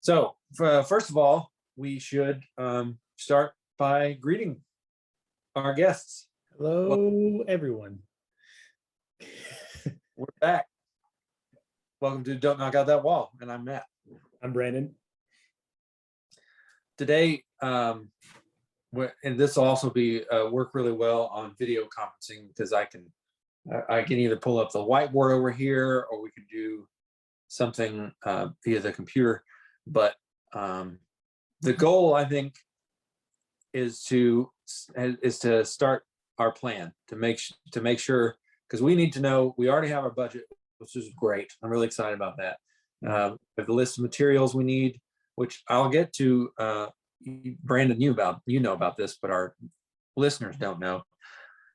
So first of all, we should start by greeting our guests. Hello, everyone. We're back. Welcome to Don't Knock Out That Wall, and I'm Matt. I'm Brandon. Today, and this will also be work really well on video conferencing because I can either pull up the whiteboard over here, or we could do something via the computer. But the goal, I think, is to start our plan to make sure, because we need to know. We already have our budget, which is great. I'm really excited about that. We have the list of materials we need, which I'll get to. Brandon, you know about this, but our listeners don't know.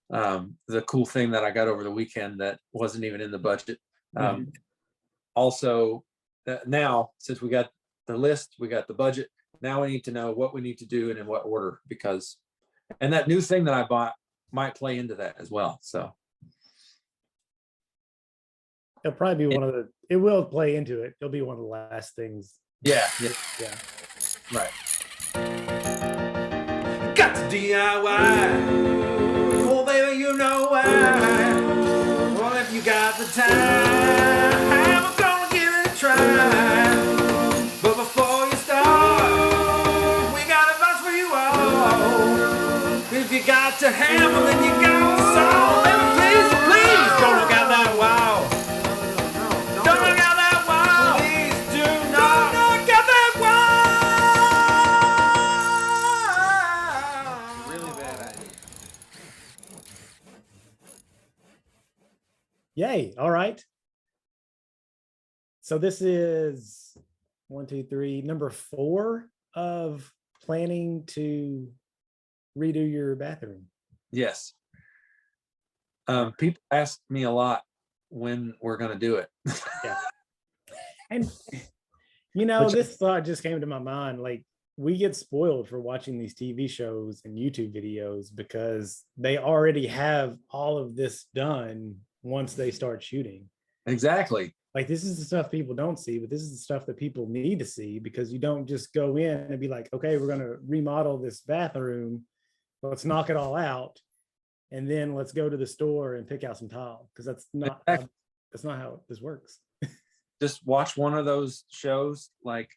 The cool thing that I got over the weekend that wasn't even in the budget. Also, now since we got the list, we got the budget. Now we need to know what we need to do and in what order, and that new thing that I bought might play into that as well. So it'll probably be it will play into it. It'll be one of the last things. Yeah. Right. Got to DIY. Oh, baby, you know why. Well, if you got the time, I'm gonna give it a try. But before you start, we got advice for you all. If you got to hammer, then you got to saw. Baby, please, don't look out that wall. Don't look out that wall. Please do not look out that wall. Really bad idea. Yay. All right. So this is 1, 2, 3, number 4 of planning to redo your bathroom. Yes. People ask me a lot when we're going to do it. Yeah. And this thought just came to my mind. Like, we get spoiled for watching these TV shows and YouTube videos because they already have all of this done once they start shooting. Exactly. Like, this is the stuff people don't see, but this is the stuff that people need to see, because you don't just go in and be like, okay, we're going to remodel this bathroom. Let's knock it all out. And then let's go to the store and pick out some tile. Because that's not how this works. Just watch one of those shows. Like,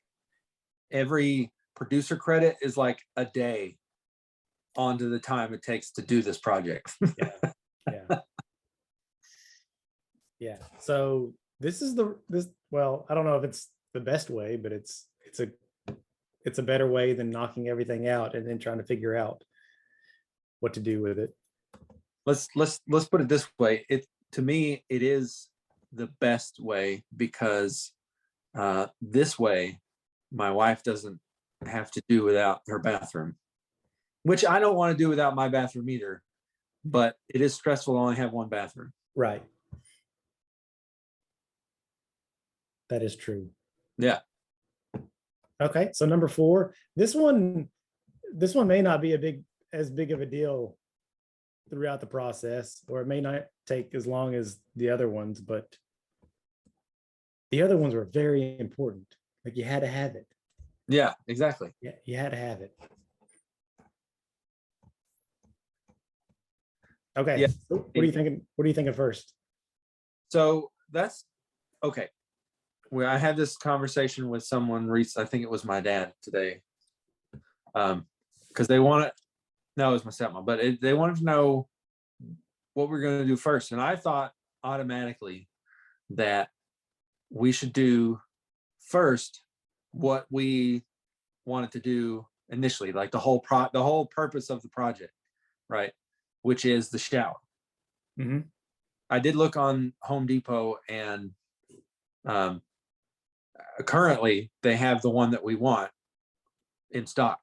every producer credit is like a day onto the time it takes to do this project. Yeah. So this is well, I don't know if it's the best way, but it's a better way than knocking everything out and then trying to figure out what to do with it. Let's put it this way. To me, it is the best way, because this way my wife doesn't have to do without her bathroom, which I don't want to do without my bathroom either, but it is stressful to only have one bathroom. Right. That is true. Yeah. Okay. So number 4, this one may not be as big of a deal throughout the process, or it may not take as long as the other ones, but the other ones were very important. Like, you had to have it. Yeah, exactly. Yeah, you had to have it. Okay. Yeah. So what are you thinking? What are you thinking first? So that's okay. Well, I had this conversation with someone recently. I think it was my dad today. Because they wanted, no, it was my stepmom, but they wanted to know what we're going to do first. And I thought automatically that we should do first what we wanted to do initially, like the whole purpose of the project, right? Which is the shower. Mm-hmm. I did look on Home Depot, and currently they have the one that we want in stock.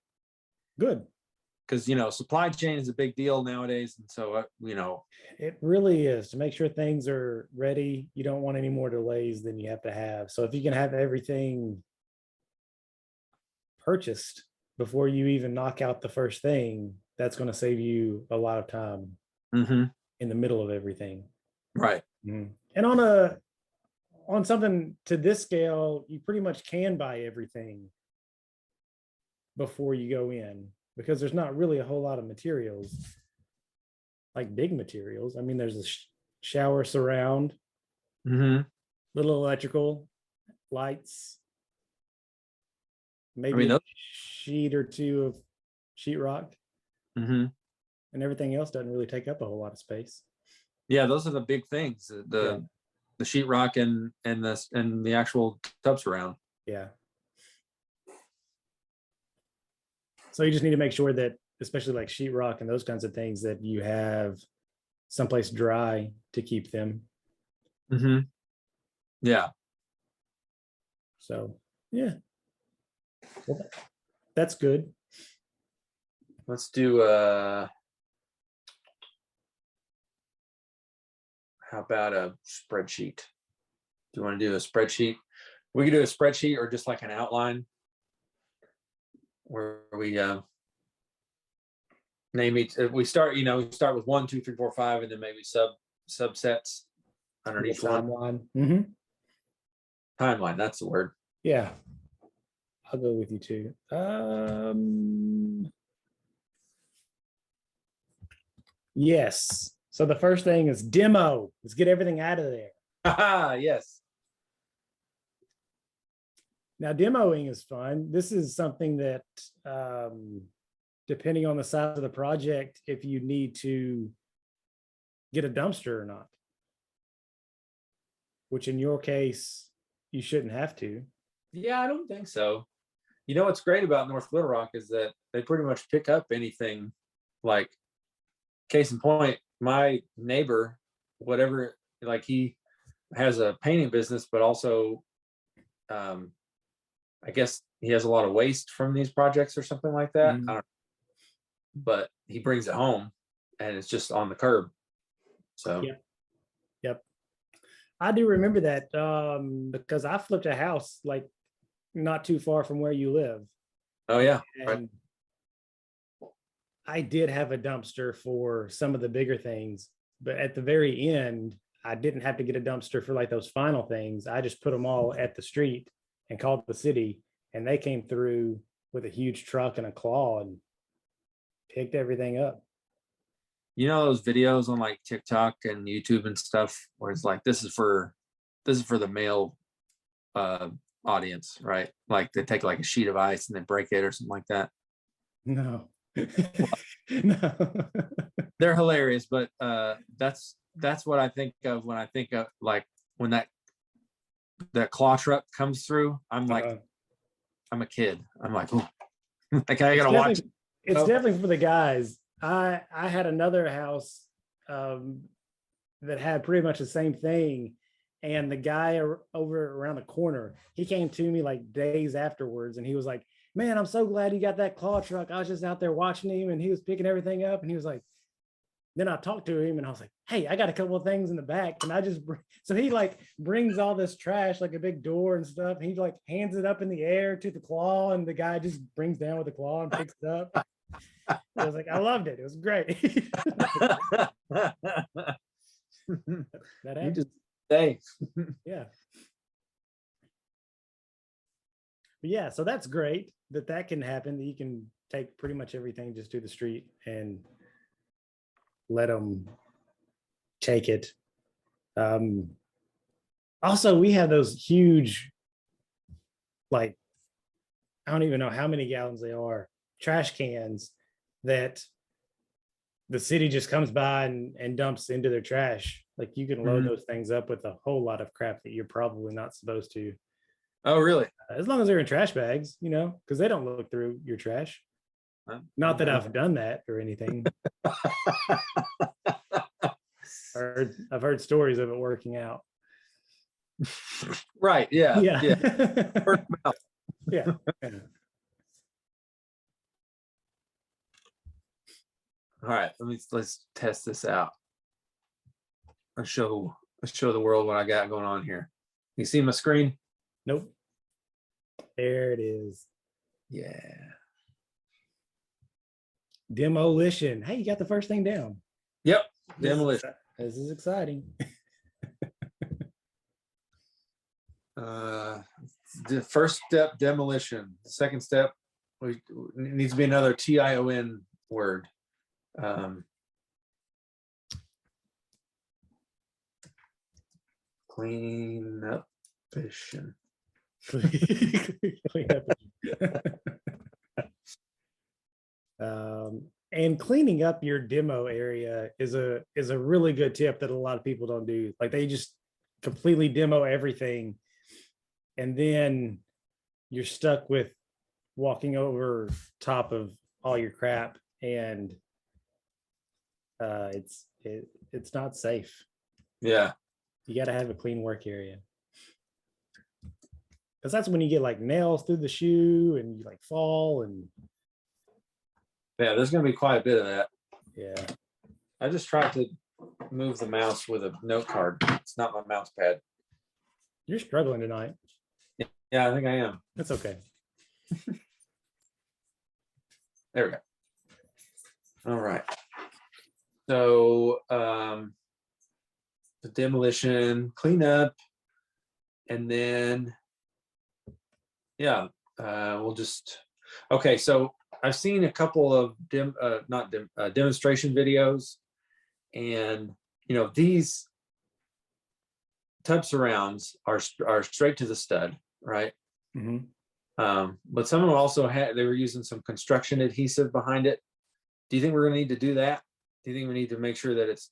Good. Because supply chain is a big deal nowadays, and so it really is. To make sure things are ready, you don't want any more delays than you have to have. So if you can have everything purchased before you even knock out the first thing, that's going to save you a lot of time in the middle of everything. Right. And on on something to this scale, you pretty much can buy everything before you go in, because there's not really a whole lot of materials, like big materials. I mean, there's a shower surround, Mm-hmm. little electrical lights, maybe mean, a those- sheet or two of sheetrock, Mm-hmm. and everything else doesn't really take up a whole lot of space. Yeah, those are the big things. The sheetrock and the actual tub surround. Yeah. So you just need to make sure that, especially like sheetrock and those kinds of things, that you have someplace dry to keep them. Mm-hmm. Yeah. So yeah, well, that's good. Let's do how about a spreadsheet? Do you want to do a spreadsheet? We could do a spreadsheet or just like an outline where we name each. We start, we start with 1, 2, 3, 4, 5, and then maybe subsets under each one. Timeline. Mm-hmm. Timeline, that's the word. Yeah, I'll go with you too. Yes. So the first thing is demo. Let's get everything out of there. Yes. Now, demoing is fun. This is something that, depending on the size of the project, if you need to get a dumpster or not, which in your case, you shouldn't have to. Yeah, I don't think so. You know what's great about North Little Rock is that they pretty much pick up anything. Like, case in point, my neighbor, whatever, like he has a painting business, but also I guess he has a lot of waste from these projects or something like that. Mhm. I don't know. But he brings it home and it's just on the curb. So Yep. I do remember that because I flipped a house like not too far from where you live. oh yeah, right. And I did have a dumpster for some of the bigger things, but at the very end, I didn't have to get a dumpster for like those final things. I just put them all at the street and called the city, and they came through with a huge truck and a claw and picked everything up. You know those videos on like TikTok and YouTube and stuff where it's like this is for the male audience, right? Like they take like a sheet of ice and they break it or something like that. No. No. They're hilarious, but that's what I think of when I think of like when that claw truck comes through. I'm like, I'm a kid. I'm like, oh, like I gotta watch. It's Oh. definitely for the guys. I had another house that had pretty much the same thing, and the guy over around the corner, he came to me like days afterwards, and he was like, "Man, I'm so glad you got that claw truck. I was just out there watching him, and he was picking everything up." And he was like, then I talked to him, and I was like, "Hey, I got a couple of things in the back, and I just so he like brings all this trash, like a big door and stuff. And he like hands it up in the air to the claw, and the guy just brings down with the claw and picks it up." I was like, I loved it. It was great. That You happened. just say. Yeah. But yeah, so that's great that can happen, that you can take pretty much everything just to the street and let them take it. Also, we have those huge, like, I don't even know how many gallons they are, trash cans that the city just comes by and dumps into their trash. Like you can load those things up with a whole lot of crap that you're probably not supposed to. Oh, really? As long as they're in trash bags, because they don't look through your trash. Not that I've done that or anything. I've heard stories of it working out. Right. Yeah. Yeah. Word of mouth. Yeah. All right. Let's test this out. Let's show the world what I got going on here. You see my screen? Nope. There it is. Yeah. Demolition. Hey, you got the first thing down. Yep. Demolition. This is exciting. The first step, demolition. The second step, it needs to be another TION word. Clean up fishing. And cleaning up your demo area is a really good tip that a lot of people don't do. Like they just completely demo everything, and then you're stuck with walking over top of all your crap, and it's not safe. Yeah. You got to have a clean work area, because that's when you get like nails through the shoe and you like fall, and Yeah, there's going to be quite a bit of that. yeah. I just tried to move the mouse with a note card. It's not my mouse pad. You're struggling tonight. Yeah, I think I am. That's okay. There we go. All right. So the demolition, cleanup, and then yeah, we'll just okay. So I've seen a couple of demonstration videos, and you know these tub surrounds are straight to the stud, right? Mhm. But some of them also they were using some construction adhesive behind it. Do you think we're going to need to do that? Do you think we need to make sure that it's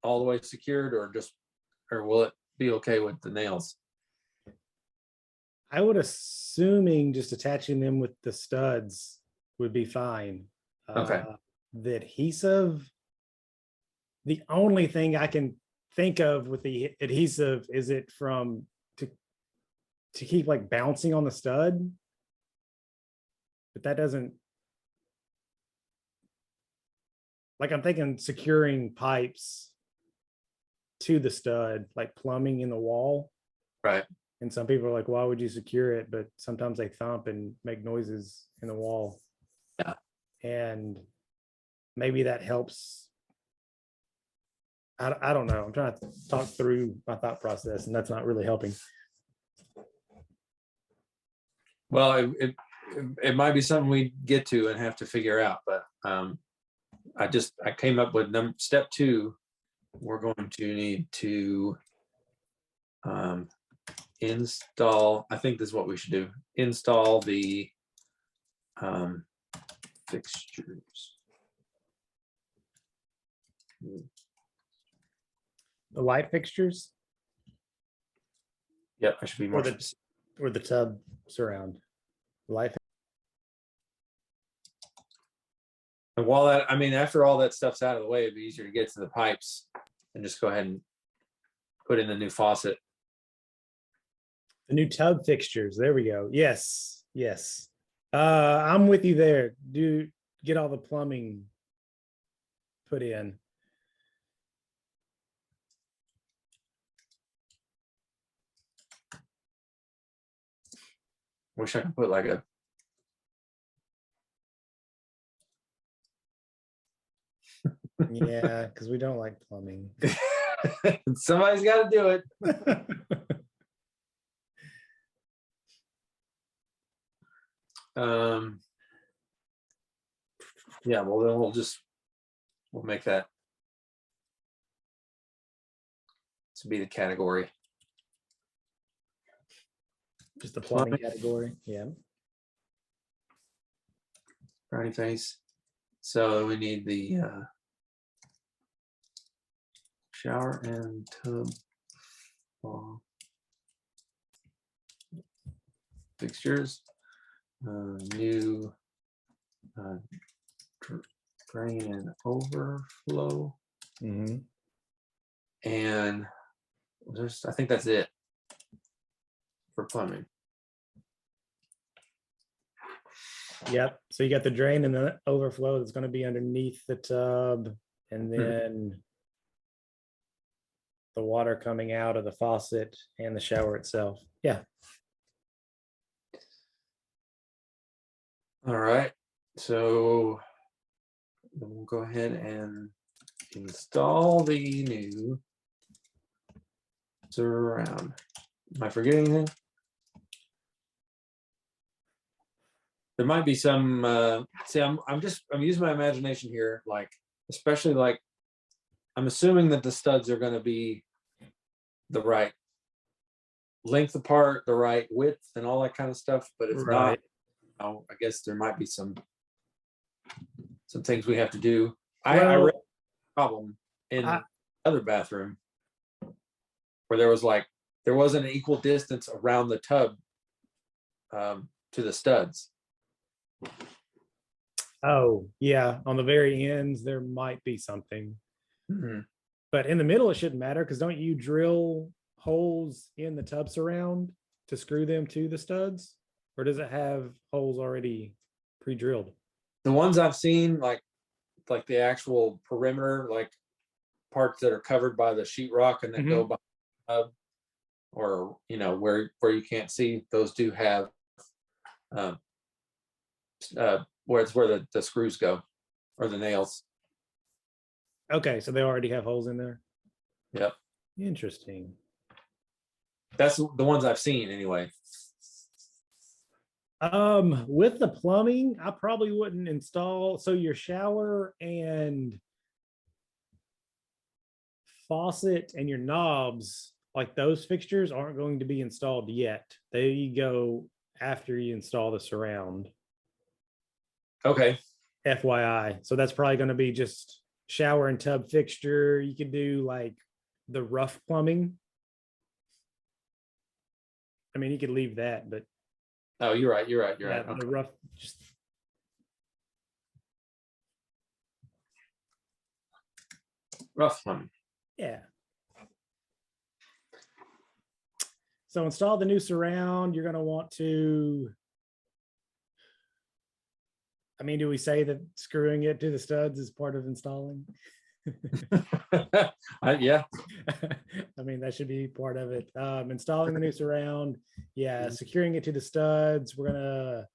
all the way secured, or will it be okay with the nails? I would assuming just attaching them with the studs would be fine. Okay. The adhesive, the only thing I can think of with the adhesive is it from to keep like bouncing on the stud, but that doesn't, like I'm thinking securing pipes to the stud, like plumbing in the wall. Right. And some people are like, why would you secure it? But sometimes they thump and make noises in the wall. Yeah. And maybe that helps. I don't know. I'm trying to talk through my thought process, and that's not really helping. Well, it might be something we get to and have to figure out, but I came up with step 2. We're going to need to install. I think this is what we should do. Install the fixtures. The light fixtures Yep, I should be more specific. or the tub surround. Light. And while that, I mean, after all that stuff's out of the way, it'd be easier to get to the pipes and just go ahead and put in the new faucet. The new tub fixtures. There we go. Yes. Yes. I'm with you there. Do get all the plumbing put in. Wish I could put like a Yeah, because we don't like plumbing. somebody's got to do it. Yeah, well then we'll make that to be the category. Just the plumbing category. Yeah. Brownie face. So we need the shower and tub fixtures. New drain and overflow. Mm-hmm. And I think that's it for plumbing. Yep. So you got the drain and the overflow that's going to be underneath the tub, and then the water coming out of the faucet and the shower itself. Yeah. All right. So we'll go ahead and install the new surround. Am I forgetting anything? there might be some, see, I'm using my imagination here, like, especially like, I'm assuming that the studs are gonna be the right length apart, the right width and all that kind of stuff, but if not, I guess there might be some things we have to do. I Well, read a problem in I- other bathroom where there wasn't an equal distance around the tub to the studs. Oh, yeah. On the very ends, there might be something. Mhm. But in the middle, it shouldn't matter because don't you drill holes in the tub surround to screw them to the studs? Or does it have holes already pre-drilled? The ones I've seen, like the actual perimeter, like parts that are covered by the sheetrock and then go by the tub, or where you can't see, those do have where it's where the screws go or the nails. Okay, so they already have holes in there. Yep, Interesting. that's the ones I've seen anyway. With the plumbing, I probably wouldn't install. So your shower and faucet and your knobs, like those fixtures, aren't going to be installed yet. They go after you install the surround. Okay, FYI. So that's probably going to be just shower and tub fixture. You could do like the rough plumbing. I mean, you could leave that, but oh, you're right. yeah, Okay. the rough, just Rough plumbing. yeah. So install the new surround. You're going to want to, I mean, do we say that screwing it to the studs is part of installing? Yeah. I mean, that should be part of it. Installing the new surround. Yeah. Securing it to the studs. We're going to,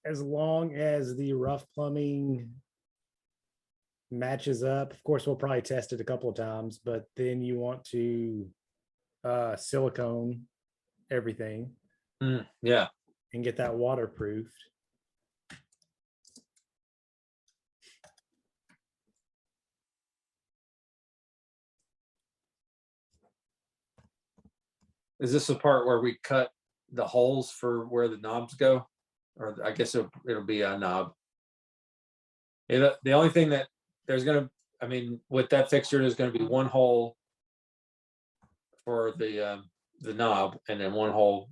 as long as the rough plumbing matches up, of course, we'll probably test it a couple of times, but then you want to silicone everything Yeah. and get that waterproofed. Is this the part where we cut the holes for where the knobs go? Or I guess it'll be a knob. The only thing that I mean, with that fixture, there's gonna be one hole for the knob and then one hole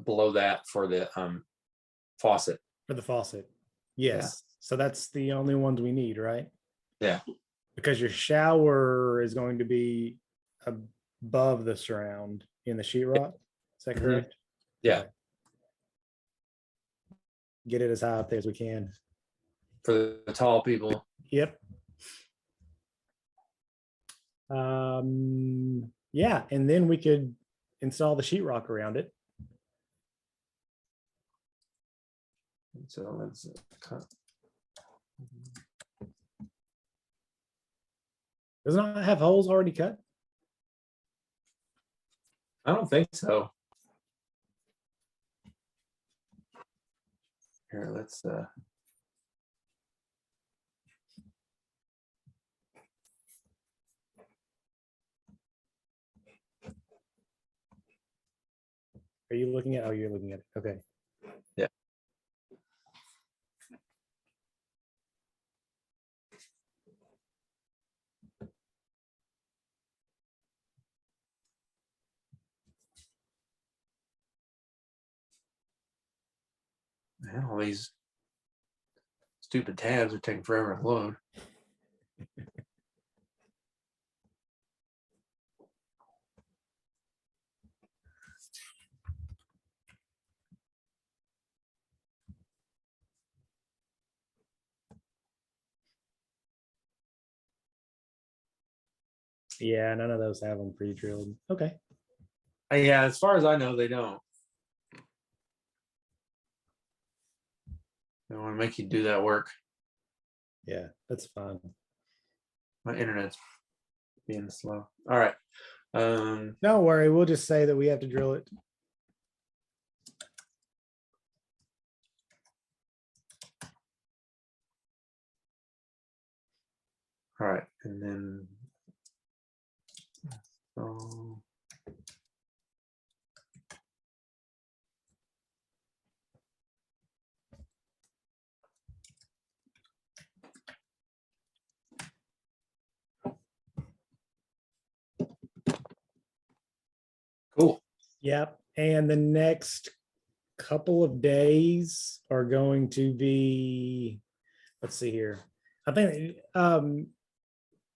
below that for the faucet. For the faucet. Yes. So that's the only ones we need, right? Yeah. Because your shower is going to be above the surround in the sheetrock. Is that correct? Yeah. Get it as high up there as we can. For the tall people. Yep. Yeah, and then we could install the sheetrock around it. So let's cut. Does it not have holes already cut? I don't think so. Here, let's Are you looking at? Oh, you're looking at it. Okay. Yeah. Man, all these stupid tabs are taking forever to load. Yeah, none of those have them pre-drilled. Okay. Yeah, as far as I know, they don't. They want to make you do that work. Yeah, that's fine. My internet's being slow. All right. Don't worry, we'll just say that we have to drill it. All right, and then so cool. Yep. And the next couple of days are going to be, let's see here. I think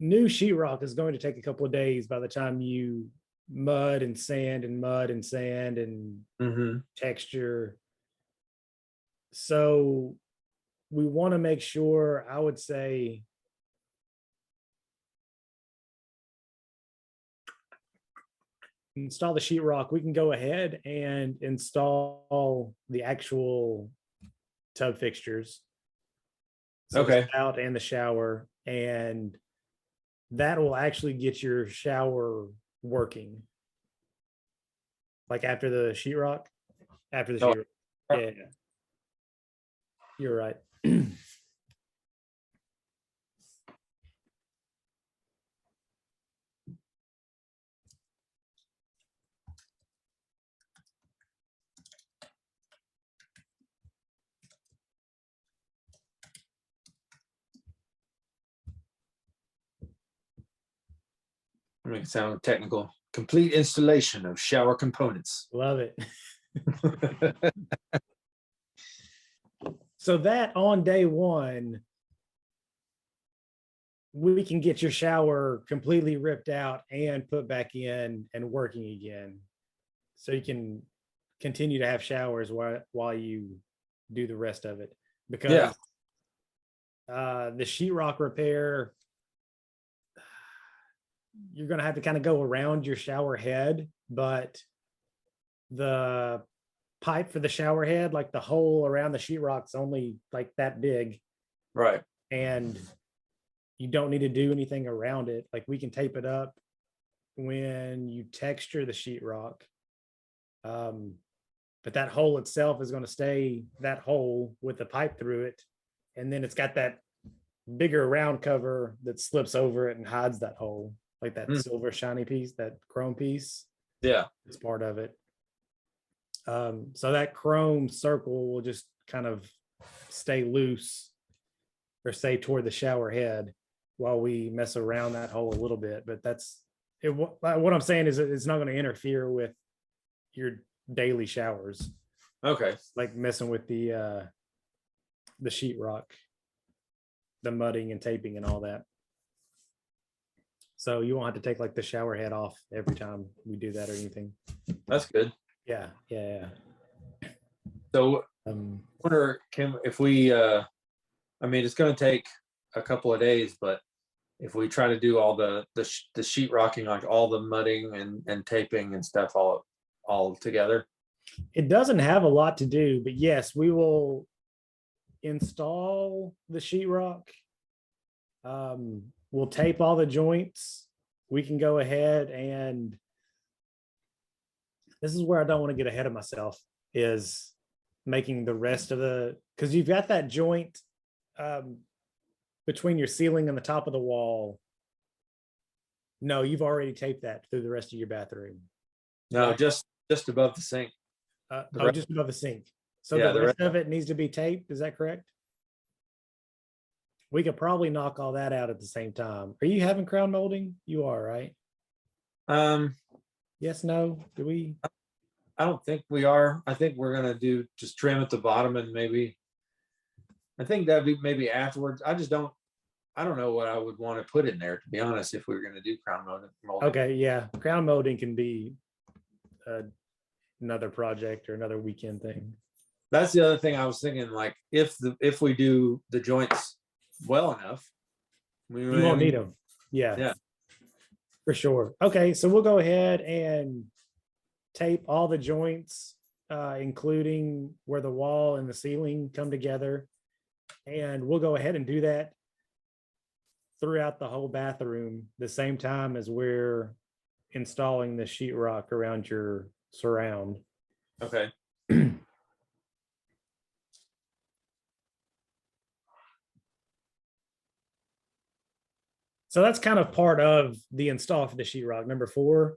new sheetrock is going to take a couple of days by the time you mud and sand and Mm-hmm. texture. So we want to make sure, I would say, install the sheetrock. We can go ahead and install the actual tub fixtures. So Okay. the spout and the shower, and that will actually get your shower working. Like after the sheetrock, after the Oh, sheetrock. Yeah, you're right. Make it sound technical. Complete installation of shower components. Love it. So that on day one, we can get your shower completely ripped out and put back in and working again. So you can continue to have showers while you do the rest of it. Because the sheetrock repair, you're going to have to kind of go around your shower head, but the pipe for the shower head, like the hole around the sheetrock's only like that big. Right. And you don't need to do anything around it. Like we can tape it up when you texture the sheetrock. But that hole itself is going to stay that hole with the pipe through it. And then it's got that bigger round cover that slips over it and hides that hole, like that silver shiny piece, that chrome piece. Yeah. It's part of it. So that chrome circle will just kind of stay loose or stay toward the shower head while we mess around that hole a little bit. But that's it. What I'm saying is it's not going to interfere with your daily showers. Okay. Like messing with the sheetrock, the mudding and taping and all that. So you won't have to take like the shower head off every time we do that or anything. That's good. Yeah. So wonder if we I mean it's going to take a couple of days, but if we try to do all the sheet rocking, like all the mudding and taping and stuff all together. It doesn't have a lot to do, but yes, we will install the sheetrock. We'll tape all the joints. We can go ahead and this is where I don't want to get ahead of myself, is making the rest of because you've got that joint between your ceiling and the top of the wall. No, you've already taped that through the rest of your bathroom. No, just above the sink. Just above the sink. So Yeah, the rest of it needs to be taped. Is that correct? We could probably knock all that out at the same time. Are you having crown molding? You are, right? Yes, no? Do we? I don't think we are. I think we're gonna do just trim at the bottom and maybe. I think that'd be maybe afterwards. I don't know what I would want to put in there, to be honest, if we were gonna do crown molding. Okay, yeah. Crown molding can be another project or another weekend thing. That's the other thing I was thinking, like if we do the joints well enough, we won't need them. Yeah, for sure. Okay, so we'll go ahead and tape all the joints, including where the wall and the ceiling come together, and we'll go ahead and do that throughout the whole bathroom the same time as we're installing the sheetrock around your surround. Okay. So that's kind of part of the install for the sheetrock, number 4.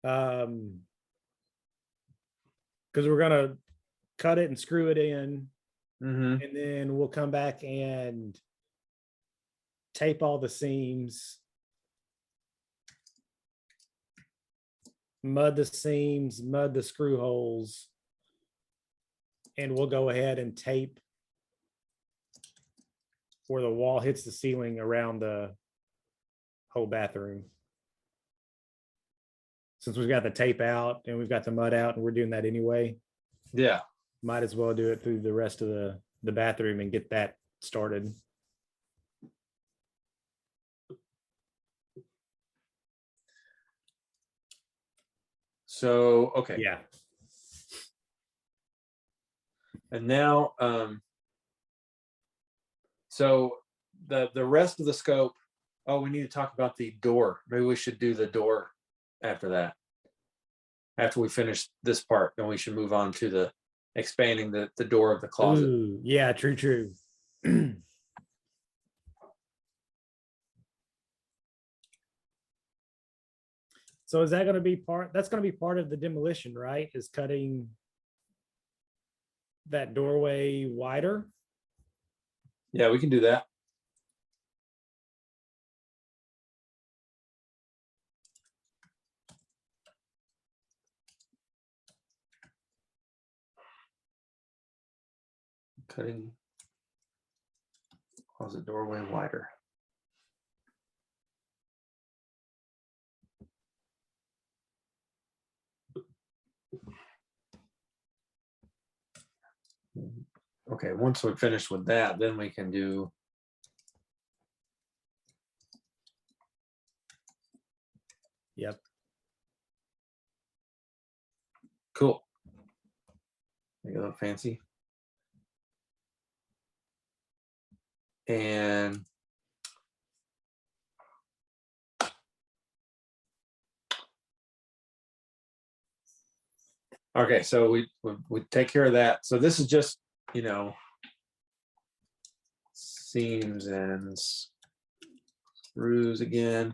Because we're gonna cut it and screw it in, Mm-hmm. and then we'll come back and tape all the seams, mud the seams, mud the screw holes, and we'll go ahead and tape where the wall hits the ceiling around the whole bathroom. Since we've got the tape out and we've got the mud out and we're doing that anyway, Yeah. might as well do it through the rest of the bathroom and get that started. So, okay. Yeah. And now, so the rest of the scope, oh, we need to talk about the door. Maybe we should do the door after that. After we finish this part, then we should move on to the expanding the door of the closet. Ooh, yeah, true. So is that going to be that's going to be part of the demolition, right? Is cutting that doorway wider? Yeah, we can do that. Cutting closet doorway wider. Okay, once we're finished with that, then we can do Yep. cool. Make it a little fancy. And okay, so we take care of that. So this is just, you know, seams and screws again.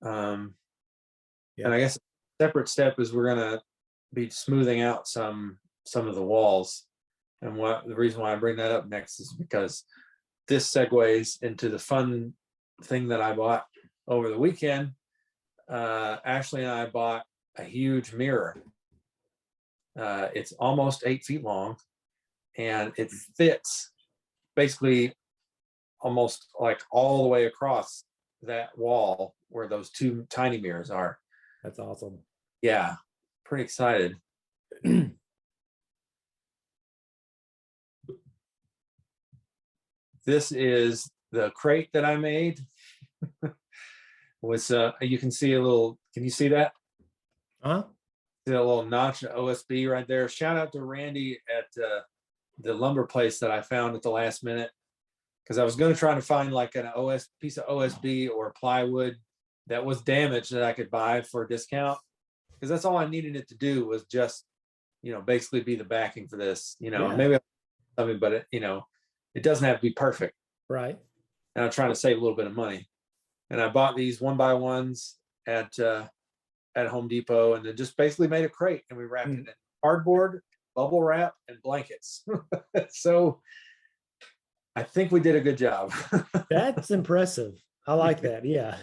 Yeah. And I guess a separate step is we're gonna be smoothing out some of the walls. And what the reason why I bring that up next is because this segues into the fun thing that I bought over the weekend. Ashley and I bought a huge mirror. It's almost 8 feet long, and it fits basically almost like all the way across that wall where those 2 tiny mirrors are. That's awesome. Yeah, pretty excited. This is the crate that I made. Was you can see a little, can you see that? Huh? See a little notch of OSB right there. Shout out to Randy at the lumber place that I found at the last minute, because I was going to try to find like an piece of OSB or plywood that was damaged that I could buy for a discount, because that's all I needed it to do was just, you know, basically be the backing for this, you know. Yeah. Maybe something, but it, you know, it doesn't have to be perfect. Right. And I'm trying to save a little bit of money. And I bought these 1x1s at Home Depot, and then just basically made a crate, and we wrapped it in cardboard, bubble wrap, and blankets. So I think we did a good job. That's impressive. I like that. Yeah.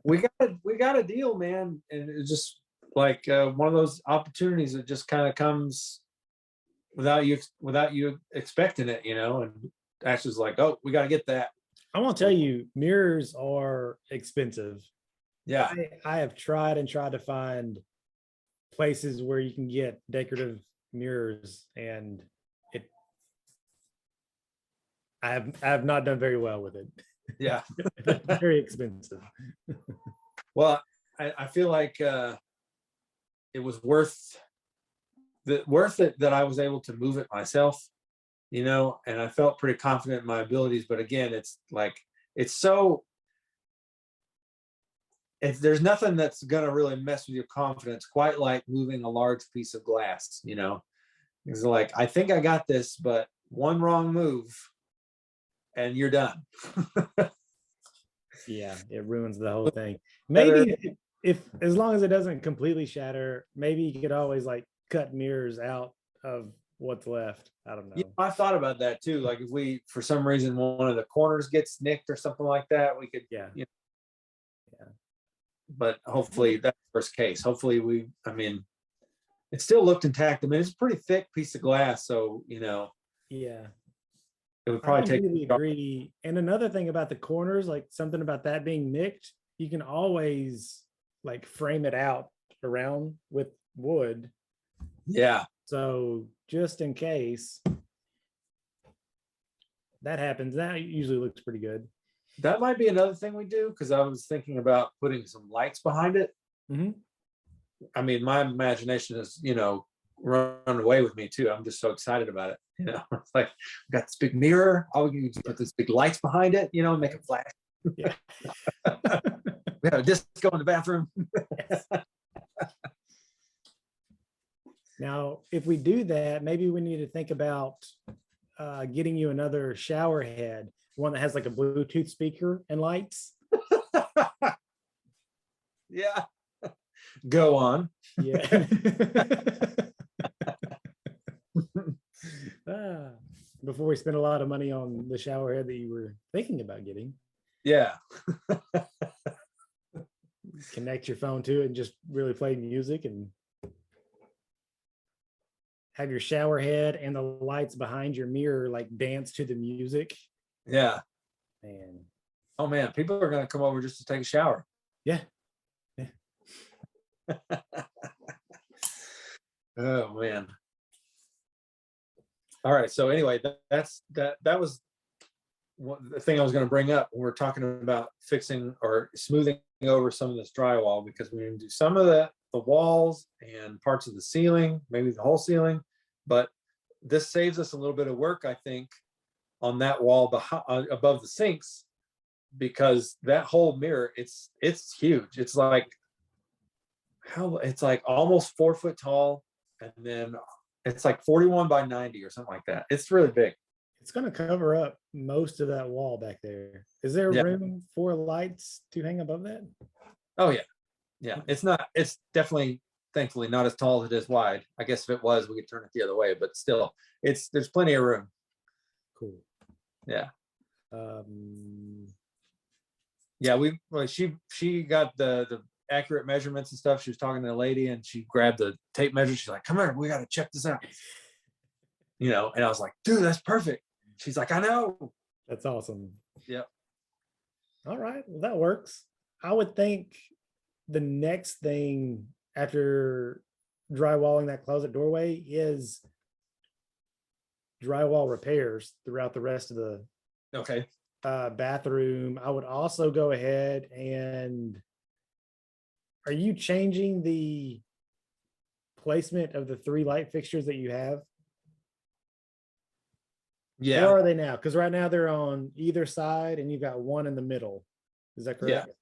we got a deal, man. And it's just like one of those opportunities that just kind of comes without you expecting it, you know. And Ashley's like, oh, we got to get that. I want to tell you, mirrors are expensive. Yeah. I have tried to find places where you can get decorative mirrors, and I have not done very well with it. Yeah. Very expensive. Well, I feel like it was worth it that I was able to move it myself, you know, and I felt pretty confident in my abilities. But again, it's like, if there's nothing that's going to really mess with your confidence quite like moving a large piece of glass, you know. It's like, I think I got this, but one wrong move and you're done. Yeah, it ruins the whole thing. Maybe if as long as it doesn't completely shatter, maybe you could always like cut mirrors out of what's left. I don't know. Yeah, I thought about that too. Like if we, for some reason, one of the corners gets nicked or something like that, we could, Yeah. you know, Yeah. but hopefully that's worst case. Hopefully I mean, it still looked intact. I mean, it's a pretty thick piece of glass. So, you know, Yeah. it would I probably take. completely agree. And another thing about the corners, like something about that being nicked, you can always like frame it out around with wood. Yeah. So just in case that happens, that usually looks pretty good. That might be another thing we do, because I was thinking about putting some lights behind it. Mhm. I mean, my imagination is, you know, run away with me too. I'm just so excited about it. You know, it's like we got this big mirror. All we can put this big lights behind it, you know, make it flash. Yeah. We have a disco in the bathroom. Now, if we do that, maybe we need to think about getting you another shower head, one that has like a Bluetooth speaker and lights. Yeah. Go on. Yeah. Before we spend a lot of money on the shower head that you were thinking about getting, Yeah. connect your phone to it and just really play music and have your shower head and the lights behind your mirror like dance to the music. Yeah. And Oh man, people are gonna come over just to take a shower. yeah. Oh man. All right. So anyway, that was the thing I was going to bring up. We're talking about fixing or smoothing over some of this drywall, because we're going to do some of the walls and parts of the ceiling, maybe the whole ceiling. But this saves us a little bit of work, I think, on that wall above the sinks, because that whole mirror, it's huge. It's like it's like almost 4 foot tall, and then it's like 41 by 90 or something like that. It's really big. It's going to cover up most of that wall back there. Is there room for lights to hang above that? Oh yeah. Yeah. It's definitely, thankfully, not as tall as it is wide. I guess if it was, we could turn it the other way, but still there's plenty of room. Cool. Yeah. Yeah, she got the accurate measurements and stuff. She was talking to the lady and she grabbed the tape measure. She's like, come here, we got to check this out. You know, and I was like, dude, that's perfect. She's like, I know. That's awesome. Yep. All right. Well, that works. I would think the next thing after drywalling that closet doorway is drywall repairs throughout the rest of the bathroom. I would also go ahead and, are you changing the placement of the 3 light fixtures that you have? Yeah. Where are they now? Because right now they're on either side and you've got one in the middle. Is that correct? Yeah.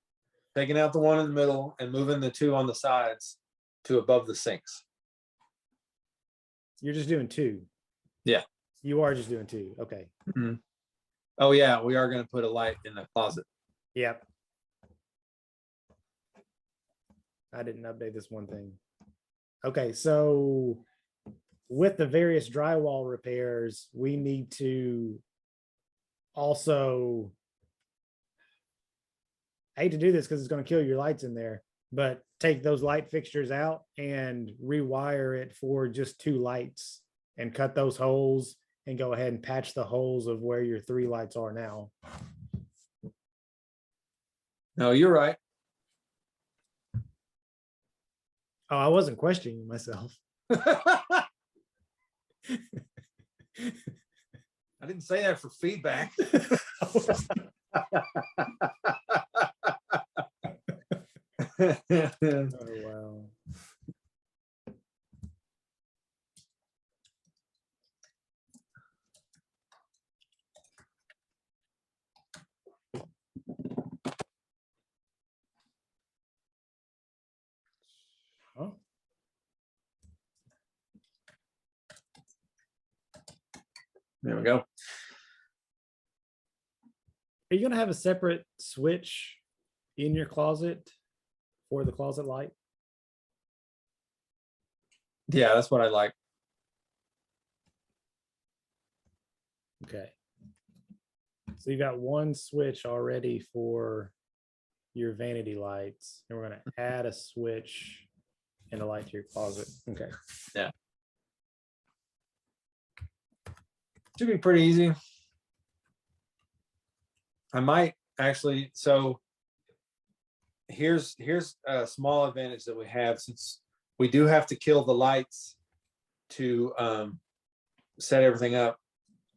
Taking out the one in the middle and moving the 2 on the sides to above the sinks. You're just doing 2. Yeah. You are just doing 2. Okay. Mm-hmm. Oh yeah, we are going to put a light in the closet. Yep. I didn't update this one thing. Okay, so with the various drywall repairs, we need to also, I hate to do this because it's going to kill your lights in there, but take those light fixtures out and rewire it for just 2 lights and cut those holes and go ahead and patch the holes of where your 3 lights are now. No, you're right. Oh, I wasn't questioning myself. I didn't say that for feedback. Oh, wow. Huh? There we go. Are you gonna have a separate switch in your closet for the closet light? Yeah, that's what I like. Okay. So you got one switch already for your vanity lights, and we're gonna add a switch and a light to your closet. Okay. Should be pretty easy. I might actually, so here's a small advantage that we have, since we do have to kill the lights to set everything up.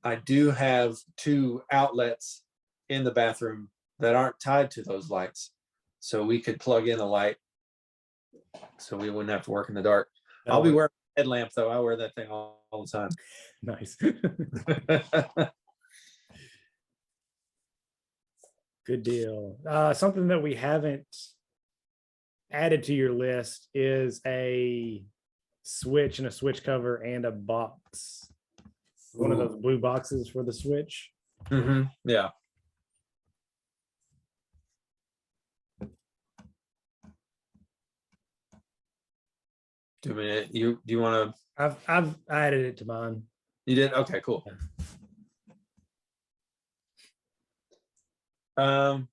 I do have 2 outlets in the bathroom that aren't tied to those lights. So we could plug in a light so we wouldn't have to work in the dark. I'll be wearing a headlamp though. I wear that thing all the time. Nice. Good deal. Something that we haven't added to your list is a switch and a switch cover and a box. One of those blue boxes for the switch. Yeah. Do you want to? I've added it to mine. You did? Okay, cool. Got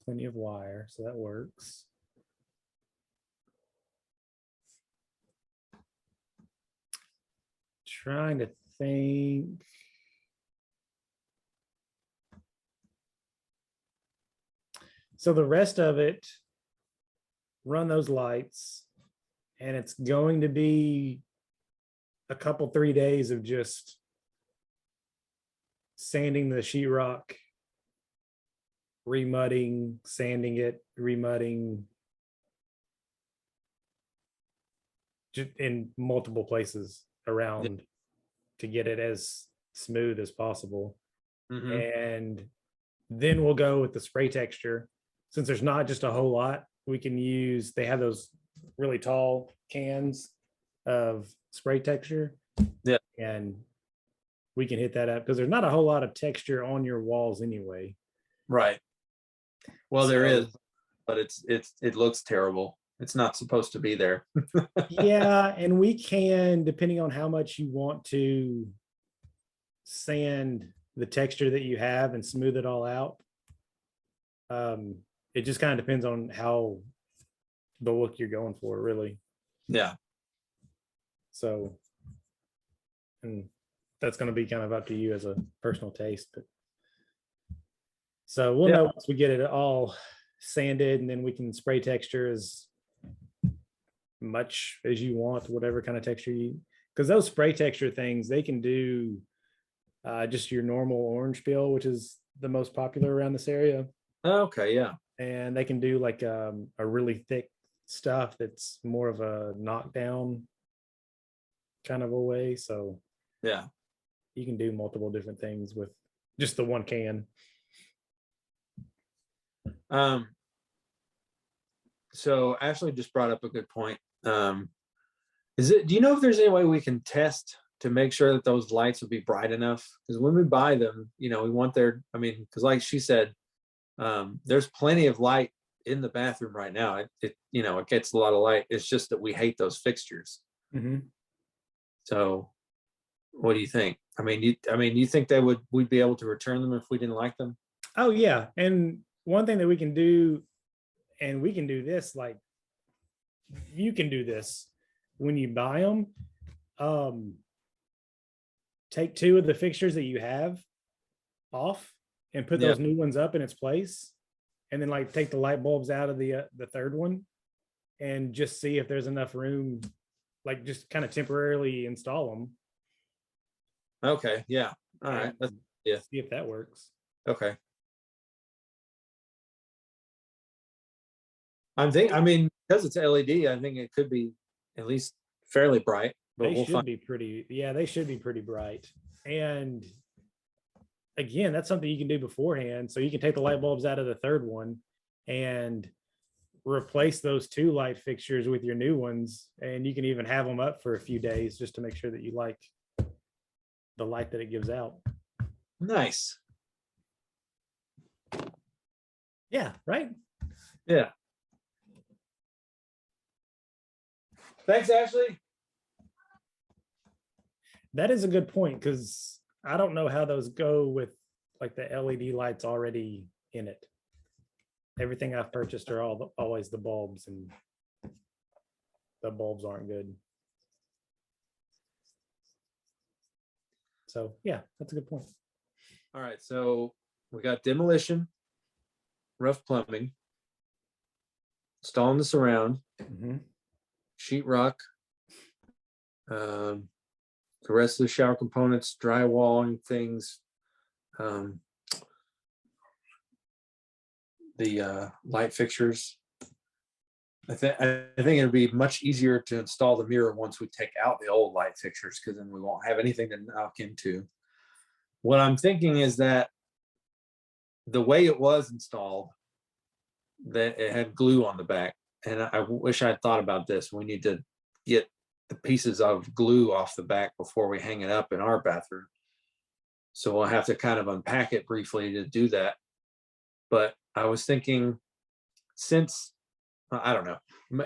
plenty of wire, so that works. Trying to think. So the rest of it, run those lights, and it's going to be a couple, 3 days of just sanding the sheetrock, remudding, sanding it, remudding, just in multiple places around to get it as smooth as possible. And then we'll go with the spray texture. Since there's not just a whole lot, we can use, they have those really tall cans of spray texture. Yeah. And we can hit that up because there's not a whole lot of texture on your walls anyway. Right. Well, there So- is, but it looks terrible. It's not supposed to be there. Yeah, and we can, depending on how much you want to sand the texture that you have and smooth it all out. It just kind of depends on how the look you're going for, really. Yeah. So, and that's going to be kind of up to you as a personal taste. But so we'll know once we get it all sanded, and then we can spray texture as much as you want, whatever kind of texture you, because those spray texture things, they can do just your normal orange peel, which is the most popular around this area. Okay. Yeah. And they can do like a really thick stuff that's more of a knockdown kind of a way. So yeah, you can do multiple different things with just the one can. So Ashley just brought up a good point. Do you know if there's any way we can test to make sure that those lights will be bright enough? Because when we buy them, we want because like she said, there's plenty of light in the bathroom right now. It gets a lot of light. It's just that we hate those fixtures. So what do you think? You think we'd be able to return them if we didn't like them? Oh yeah. And one thing that we can do, and we can do this, like you can do this when you buy them, take 2 of the fixtures that you have off and put those new ones up in its place, and then like take the light bulbs out of the third one and just see if there's enough room, like just kind of temporarily install them. Okay. Yeah. All right. Yeah. See if that works. Okay. Because it's LED, I think it could be at least fairly bright. But They should be pretty bright. And again, that's something you can do beforehand. So you can take the light bulbs out of the third one and replace those 2 light fixtures with your new ones. And you can even have them up for a few days just to make sure that you like the light that it gives out. Nice. Yeah, right. Yeah. Thanks, Ashley. That is a good point, because I don't know how those go with like the LED lights already in it. Everything I've purchased are always the bulbs, and the bulbs aren't good. So yeah, that's a good point. All right, so we got demolition, rough plumbing, installing the surround, Mhm. sheetrock, the rest of the shower components, drywalling things, the light fixtures. I think it'd be much easier to install the mirror once we take out the old light fixtures, because then we won't have anything to knock into. What I'm thinking is that the way it was installed, that it had glue on the back, and I wish I'd thought about this. We need to get the pieces of glue off the back before we hang it up in our bathroom. So we'll have to kind of unpack it briefly to do that. But I was thinking, since I don't know,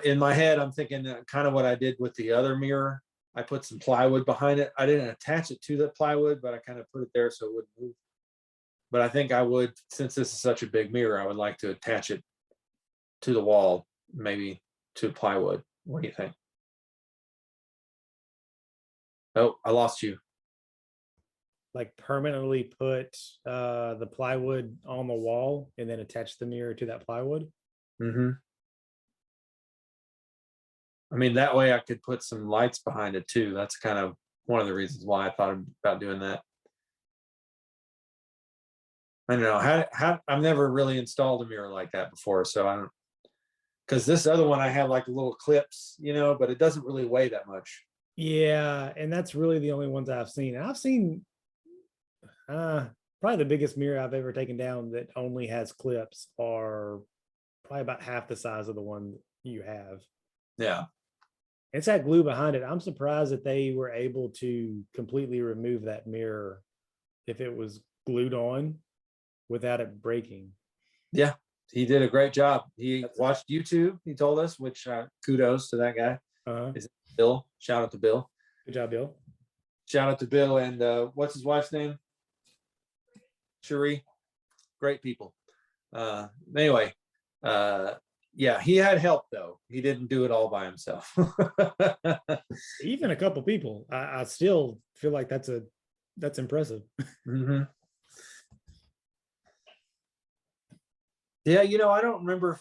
in my head, I'm thinking kind of what I did with the other mirror. I put some plywood behind it. I didn't attach it to the plywood, but I kind of put it there so it wouldn't move. But I think I would, since this is such a big mirror, I would like to attach it to the wall, maybe to plywood. What do you think? Oh, I lost you. Like permanently put the plywood on the wall and then attach the mirror to that plywood. Mm-hmm. I mean, that way I could put some lights behind it too. That's kind of one of the reasons why I thought about doing that. I don't know how I've never really installed a mirror like that before, so I don't. Because this other one I have like little clips, but it doesn't really weigh that much. Yeah, and that's really the only ones I've seen. I've seen probably the biggest mirror I've ever taken down that only has clips are probably about half the size of the one you have. Yeah. It's that glue behind it. I'm surprised that they were able to completely remove that mirror if it was glued on without it breaking. Yeah, he did a great job. He watched YouTube, he told us, which kudos to that guy. Is Bill? Shout out to Bill. Good job, Bill. Shout out to Bill. And what's his wife's name? Cherie. Great people. Anyway, yeah, he had help though. He didn't do it all by himself. Even a couple people. I still feel like that's impressive. Mm-hmm. Yeah, I don't remember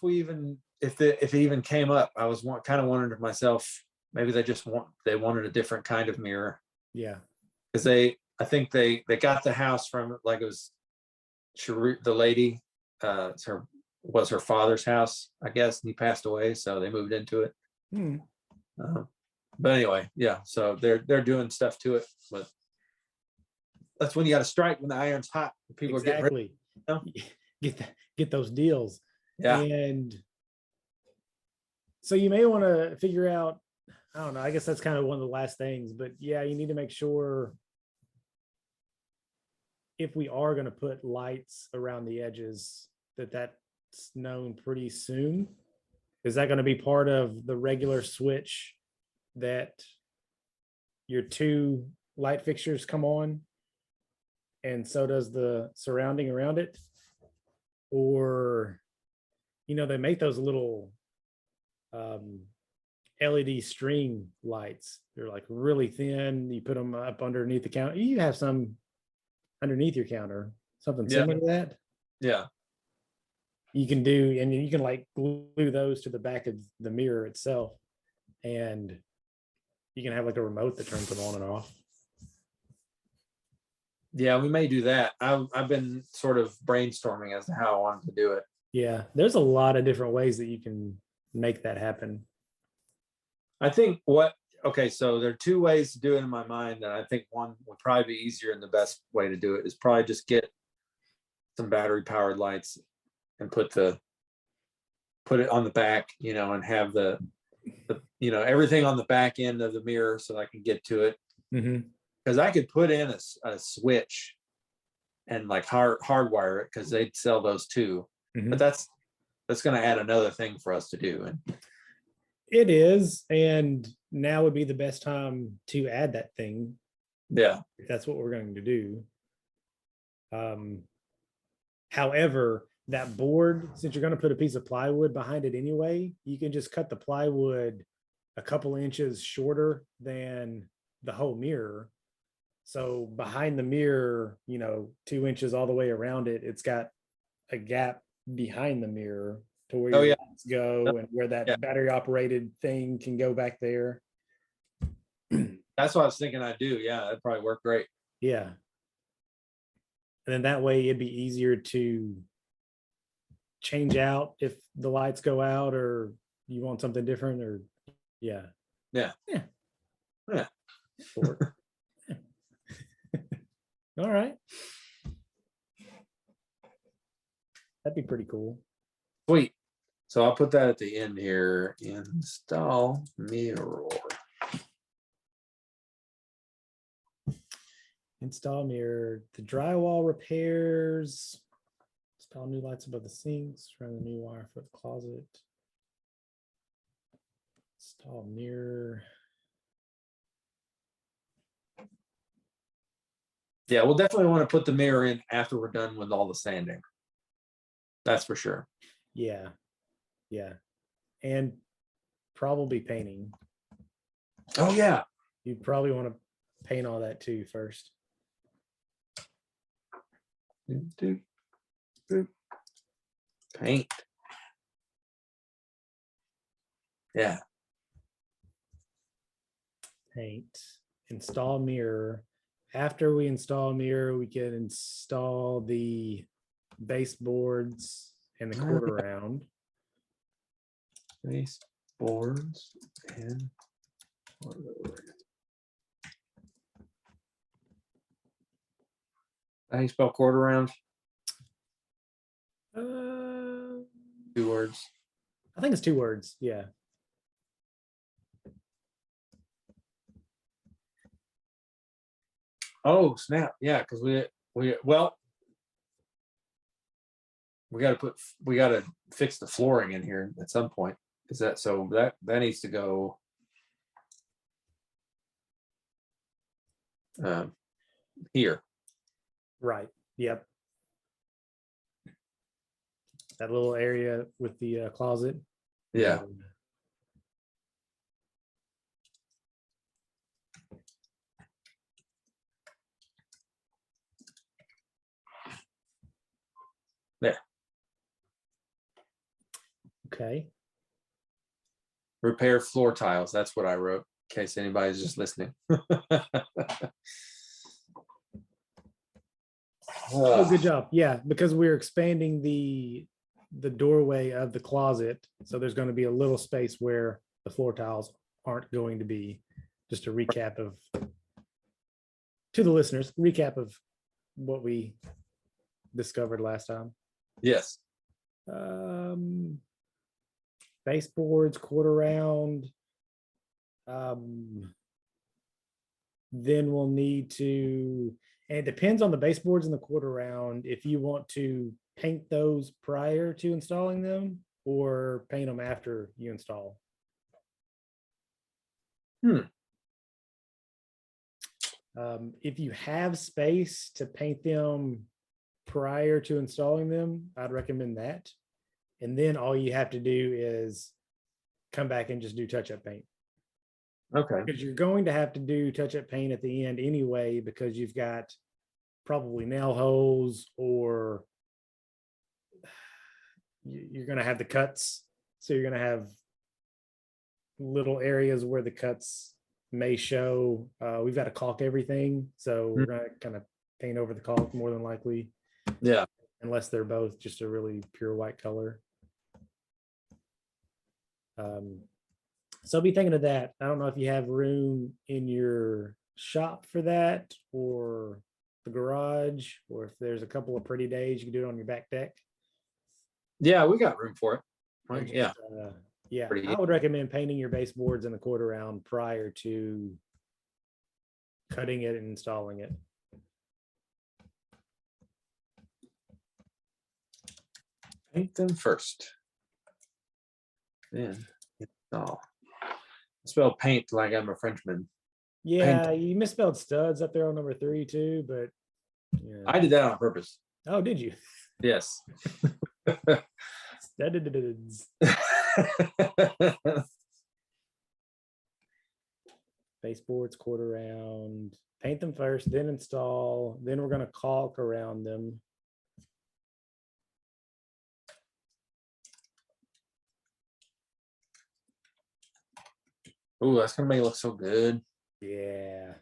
if it even came up. I was kind of wondering to myself, maybe they wanted a different kind of mirror. Yeah, because I think they got the house from, like, it was the lady, was her father's house, I guess, and he passed away, so they moved into it. But anyway, yeah, so they're doing stuff to it, but that's when you got to strike, when the iron's hot. People exactly. are getting ready. Get those deals. Yeah. And so you may want to figure out, I don't know, I guess that's kind of one of the last things, but yeah, you need to make sure if we are going to put lights around the edges that's known pretty soon. Is that going to be part of the regular switch that your two light fixtures come on, and so does the surrounding around it? Or, they make those little LED string lights. They're like really thin. You put them up underneath the counter. You have some underneath your counter, something similar to that. Yeah. You can do, and you can like glue those to the back of the mirror itself, and you can have like a remote that turns them on and off. Yeah, we may do that. I've been sort of brainstorming as to how I wanted to do it. Yeah, there's a lot of different ways that you can make that happen. I think so there are two ways to do it in my mind, and I think one would probably be easier, and the best way to do it is probably just get some battery powered lights and put it on the back, and have the everything on the back end of the mirror so I can get to it. Mm-hmm. because I could put in a switch and like hardwire it, because they'd sell those too. Mhm. But that's going to add another thing for us to do. And It is, and now would be the best time to add that thing yeah, if that's what we're going to do. However, that board, since you're going to put a piece of plywood behind it anyway, you can just cut the plywood a couple inches shorter than the whole mirror. So behind the mirror, 2 inches all the way around it, it's got a gap behind the mirror to where Oh, your yeah. lights go and where that Yeah. battery operated thing can go back there. that's what I was thinking I'd do. Yeah, that'd probably work great. Yeah. And then that way it'd be easier to change out if the lights go out or you want something different, or yeah. Yeah. Sure. All right. That'd be pretty cool. Sweet. So I'll put that at the end here. Install mirror. Install mirror, the drywall repairs, install new lights above the sinks, run the new wire for the closet. Install mirror. Yeah, we'll definitely want to put the mirror in after we're done with all the sanding. That's for sure. Yeah. Yeah. And probably painting. Oh yeah. You probably want to paint all that too first. Paint. Yeah. Paint. Install mirror. After we install mirror, we can install the baseboards and the quarter round. Baseboards and how you spell quarter round? 2 words. I think it's 2 words. Yeah. Oh snap! Yeah, because we got to fix the flooring in here at some point. Is that so? That needs to go here. Right. Yep. That little area with the closet. Yeah. There. Okay. Repair floor tiles. That's what I wrote, in case anybody's just listening. Oh, good job. Yeah, because we're expanding the doorway of the closet, so there's going to be a little space where the floor tiles aren't going to be. Just a recap of, to the listeners, recap of what we discovered last time. Yes. Baseboards, quarter round. Then we'll need to, and it depends on the baseboards and the quarter round, if you want to paint those prior to installing them or paint them after you install. If you have space to paint them prior to installing them, I'd recommend that. And then all you have to do is come back and just do touch-up paint. Okay. Because you're going to have to do touch-up paint at the end anyway, because you've got probably nail holes, or you're going to have the cuts. So you're going to have little areas where the cuts may show. We've got to caulk everything. So we're going to kind of paint over the caulk more than likely. Yeah. Unless they're both just a really pure white color. So be thinking of that. I don't know if you have room in your shop for that, or the garage, or if there's a couple of pretty days you can do it on your back deck. Yeah, we got room for it. Or Right. just, Yeah. Yeah. Pretty I would recommend painting your baseboards and the quarter round prior to cutting it and installing it. Paint them first. Then install. Spell paint like I'm a Frenchman. Yeah, you misspelled studs up there on number 3 too, but yeah. I did that on purpose. Oh, did you? Yes. Studs. Baseboards, quarter round. Paint them first, then install. Then we're going to caulk around them. Ooh, that's gonna make it look so good. Yeah.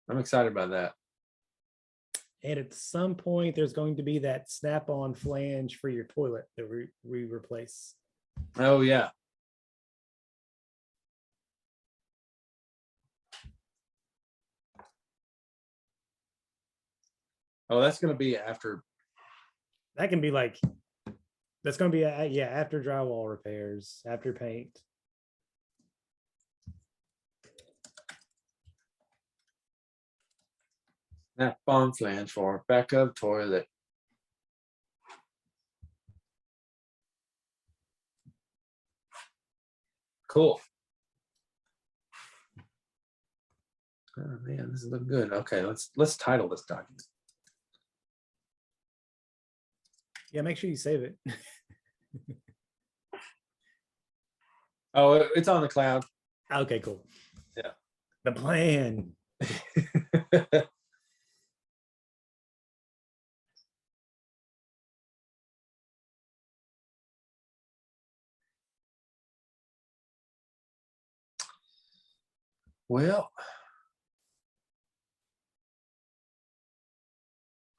I'm excited about that. And at some point, there's going to be that snap-on flange for your toilet that we replace. Oh yeah. Oh, that's gonna be after. That can be like, that's going to be, yeah, after drywall repairs, after paint. Snap-on flange for backup toilet. Cool. Oh man, this is looking good. Okay, let's title this document. Yeah, make sure you save it. Oh, it's on the cloud. Okay, cool. Yeah. The plan. Well,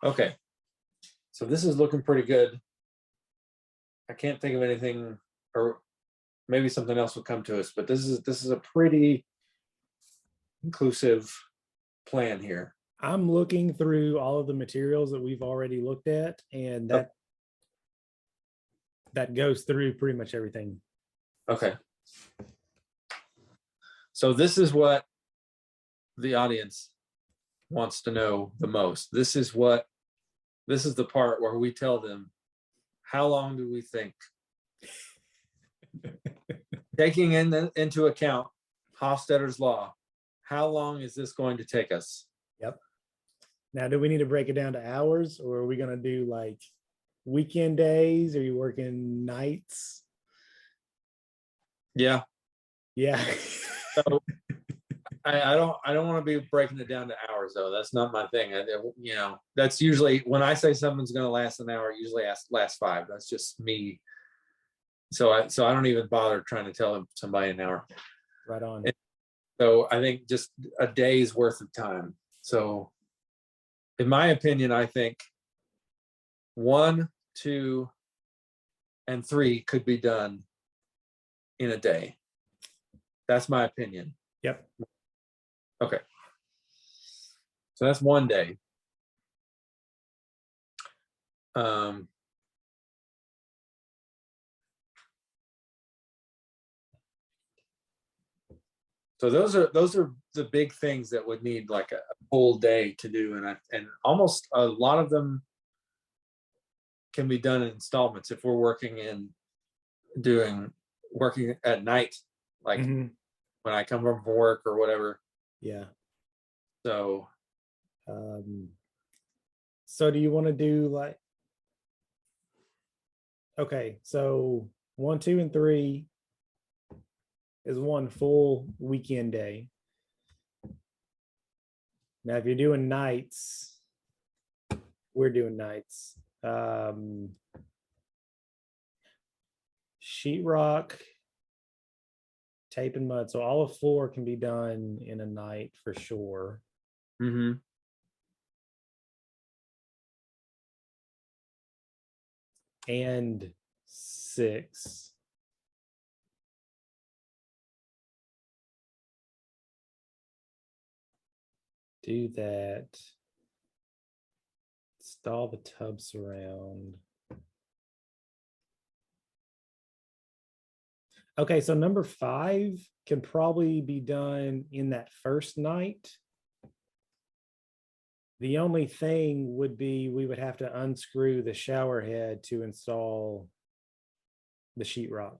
okay. So this is looking pretty good. I can't think of anything, or maybe something else will come to us, but this is a pretty inclusive plan here. I'm looking through all of the materials that we've already looked at, and that goes through pretty much everything. Okay. So this is what the audience wants to know the most. This is the part where we tell them, how long do we think? Taking into account Hofstadter's law, how long is this going to take us? Yep. Now, do we need to break it down to hours, or are we going to do like weekend days? Are you working nights? Yeah. Yeah. So I don't want to be breaking it down to hours though. That's not my thing. That's usually when I say something's going to last an hour, usually last 5. That's just me. So I don't even bother trying to tell somebody an hour. Right on. So I think just a day's worth of time. So in my opinion, I think 1, 2, and 3 could be done in a day. That's my opinion. Yep. Okay. So that's 1 day. So those are the big things that would need like a full day to do, and almost a lot of them can be done in installments if we're working at night, like when I come home from work or whatever. Yeah. So so do you want to do like, okay, so 1, 2, and 3 is 1 full weekend day. Now, if you're doing nights, we're doing nights. Sheetrock, tape, and mud. So all of 4 can be done in a night for sure. mm-hmm. And 6. Do that. Install the tub surround. Okay, so number 5 can probably be done in that first night. The only thing would be we would have to unscrew the shower head to install the sheetrock.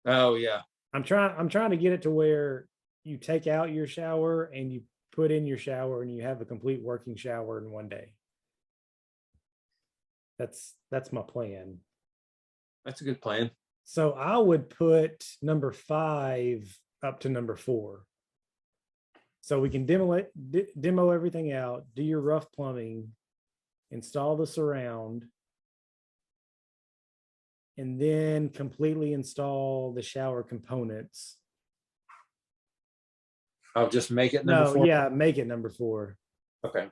Oh yeah. I'm trying to get it to where you take out your shower and you put in your shower and you have a complete working shower in one day. That's my plan. That's a good plan. So I would put number 5 up to number 4. So we can demo everything out, do your rough plumbing, install the surround, and then completely install the shower components. I'll just make it number 4. Yeah, make it number 4. Okay.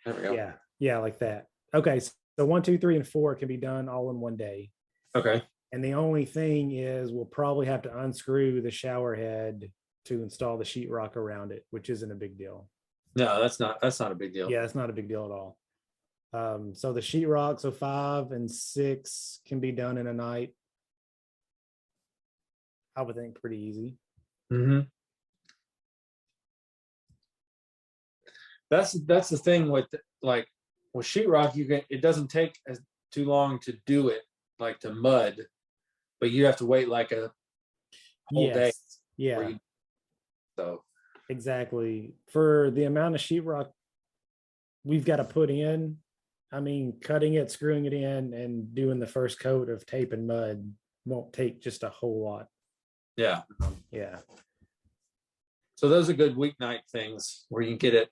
There we go. Yeah, like that. Okay, so 1, 2, 3, and 4 can be done all in one day. Okay. And the only thing is we'll probably have to unscrew the shower head to install the sheetrock around it, which isn't a big deal. No, that's not a big deal. Yeah, it's not a big deal at all. So the sheetrock, so 5 and 6 can be done in a night. I would think pretty easy. Mm-hmm. That's the thing with like with sheetrock, it doesn't take too long to do it, like to mud, but you have to wait like a whole day. Yeah. So exactly. For the amount of sheetrock we've got to put in, I mean, cutting it, screwing it in, and doing the first coat of tape and mud won't take just a whole lot. Yeah. Yeah. So those are good weeknight things where you can get it,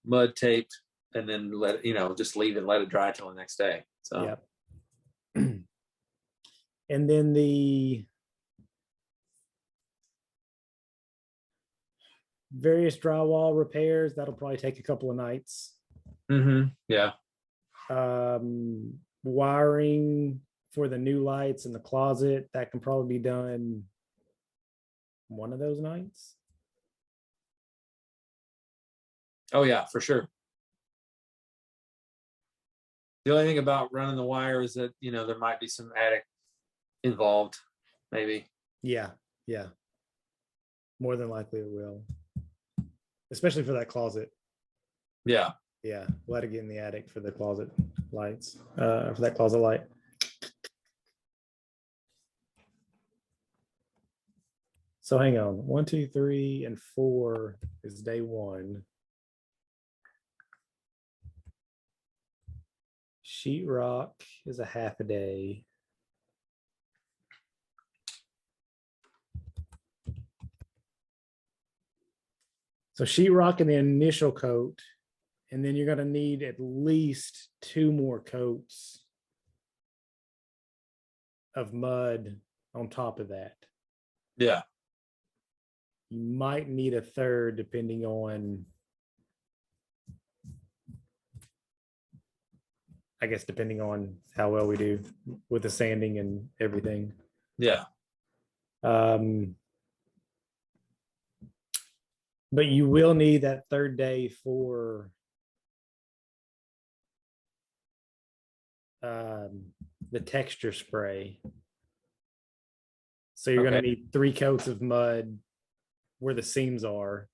mud taped and then let it, just leave it, let it dry till the next day. So yep. And then the various drywall repairs, that'll probably take a couple of nights. Mm-hmm. Yeah. Wiring for the new lights in the closet, that can probably be done one of those nights. Oh yeah, for sure. The only thing about running the wire is that, there might be some attic involved, maybe. Yeah. More than likely it will. Especially for that closet. Yeah. Yeah. Let it get in the attic for the closet lights, for that closet light. So hang on. 1, 2, 3, and 4 is day 1. Sheetrock is a half a day. So sheetrock in the initial coat, and then you're going to need at least 2 more coats of mud on top of that. Yeah. You might need a third depending on, I guess, depending on how well we do with the sanding and everything. Yeah. But you will need that third day for the texture spray. So you're going to need 3 coats of mud where the seams are.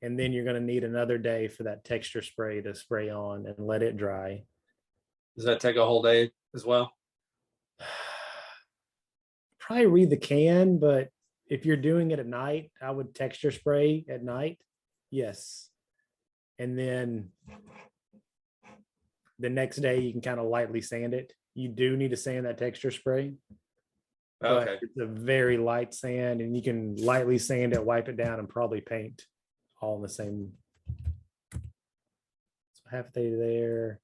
And then you're going to need another day for that texture spray to spray on and let it dry. Does that take a whole day as well? Probably read the can, but if you're doing it at night, I would texture spray at night. Yes. And then the next day you can kind of lightly sand it. You do need to sand that texture spray. Okay. It's a very light sand, and you can lightly sand it, wipe it down, and probably paint all in the same. So half a day there.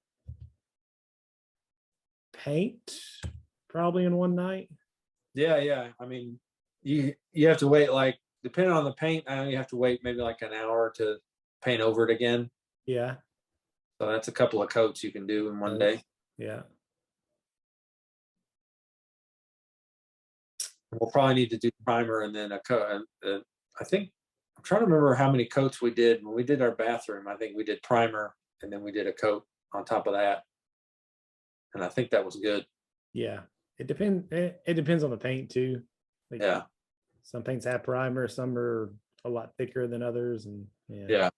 Paint probably in one night. Yeah. I mean, you have to wait, like, depending on the paint, I know you have to wait maybe like an hour to paint over it again. Yeah. So that's a couple of coats you can do in one day. Yeah. We'll probably need to do primer and then a coat. I think I'm trying to remember how many coats we did when we did our bathroom. I think we did primer and then we did a coat on top of that. And I think that was good. Yeah. It depends. It depends on the paint too. Like, Yeah. some paints have primer, some are a lot thicker than others, and yeah. Yeah.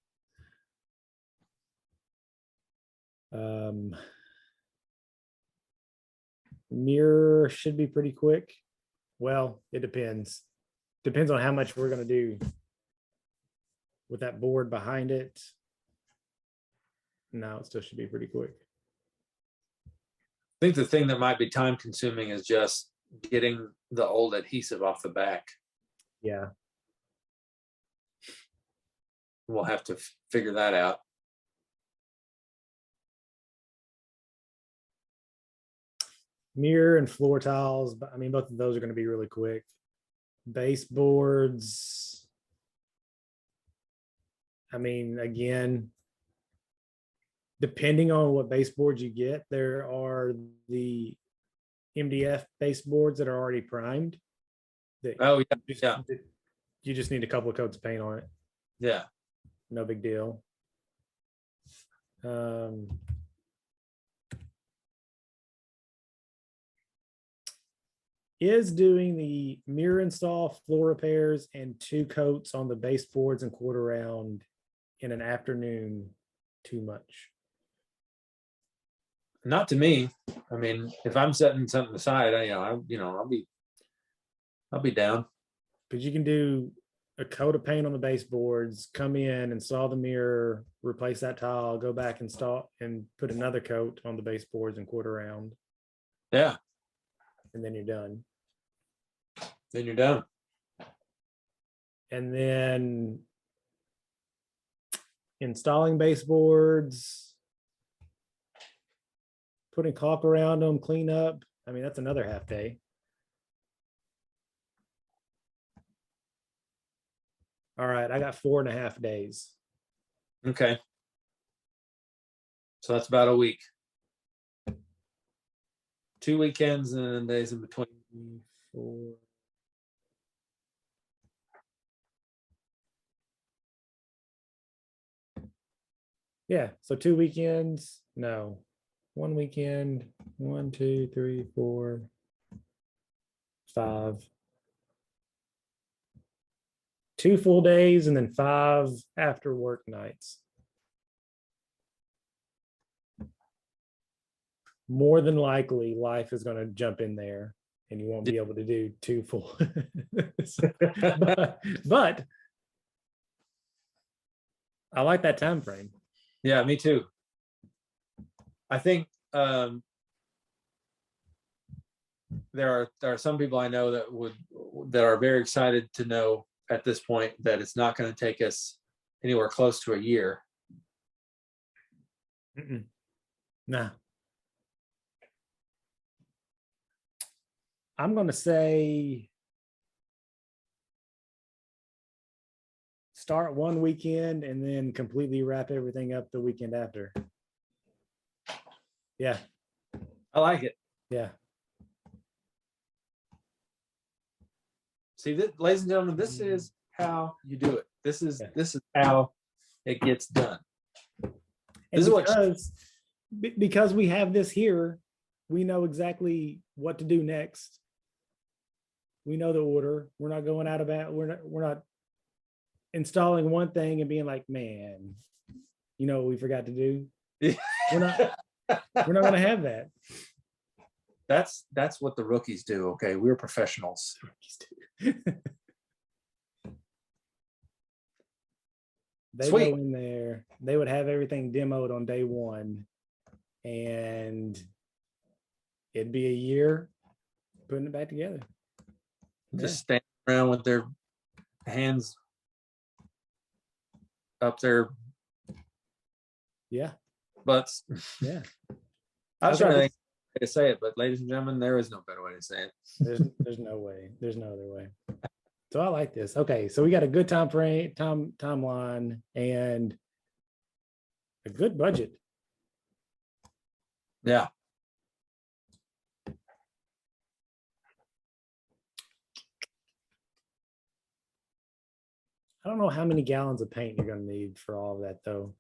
Mirror should be pretty quick. Well, it depends. Depends on how much we're gonna do with that board behind it. No, it still should be pretty quick. I think the thing that might be time consuming is just getting the old adhesive off the back. Yeah. We'll have to figure that out. Mirror and floor tiles, but I mean, both of those are going to be really quick. Baseboards. I mean, again, depending on what baseboards you get, there are the MDF baseboards that are already primed. Oh yeah. You just need a couple of coats of paint on it. Yeah. No big deal. Is doing the mirror install, floor repairs, and 2 coats on the baseboards and quarter round in an afternoon too much? Not to me. I mean, if I'm setting something aside, I'll be down. Because you can do a coat of paint on the baseboards, come in, install the mirror, replace that tile, go back, install, and put another coat on the baseboards and quarter round, Yeah. and then you're done. Then you're done. And then installing baseboards, putting caulk around them, clean up. I mean, that's another half day. All right, I got 4.5 days. Okay. So that's about a week. 2 weekends and then days in between. 4. Yeah, so 2 weekends. No, 1 weekend. 1, 2, 3, 4, 5. 2 full days and then 5 after work nights. More than likely, life is going to jump in there and you won't be able to do 2 full. but I like that time frame. Yeah, me too. I think there are some people I know that are very excited to know at this point that it's not going to take us anywhere close to a year. Nah. I'm going to say start one weekend and then completely wrap everything up the weekend after. Yeah. I like it. Yeah. See, ladies and gentlemen, this is how you do it. This is how it gets done. And because we have this here, we know exactly what to do next. We know the order. We're not going out of that. We're not installing one thing and being like, man, you know what we forgot to do. We're not going to have that. That's what the rookies do. Okay, we're professionals. They Sweet. go in there, they would have everything demoed on day 1, and it'd be a year putting it back together. Just standing around with their hands up their butts. Yeah. I was trying to think to say it, but ladies and gentlemen, there is no better way to say it. There's no way. There's no other way. So I like this. Okay, so we got a good timeline and a good budget. Yeah. I don't know how many gallons of paint you're going to need for all of that, though.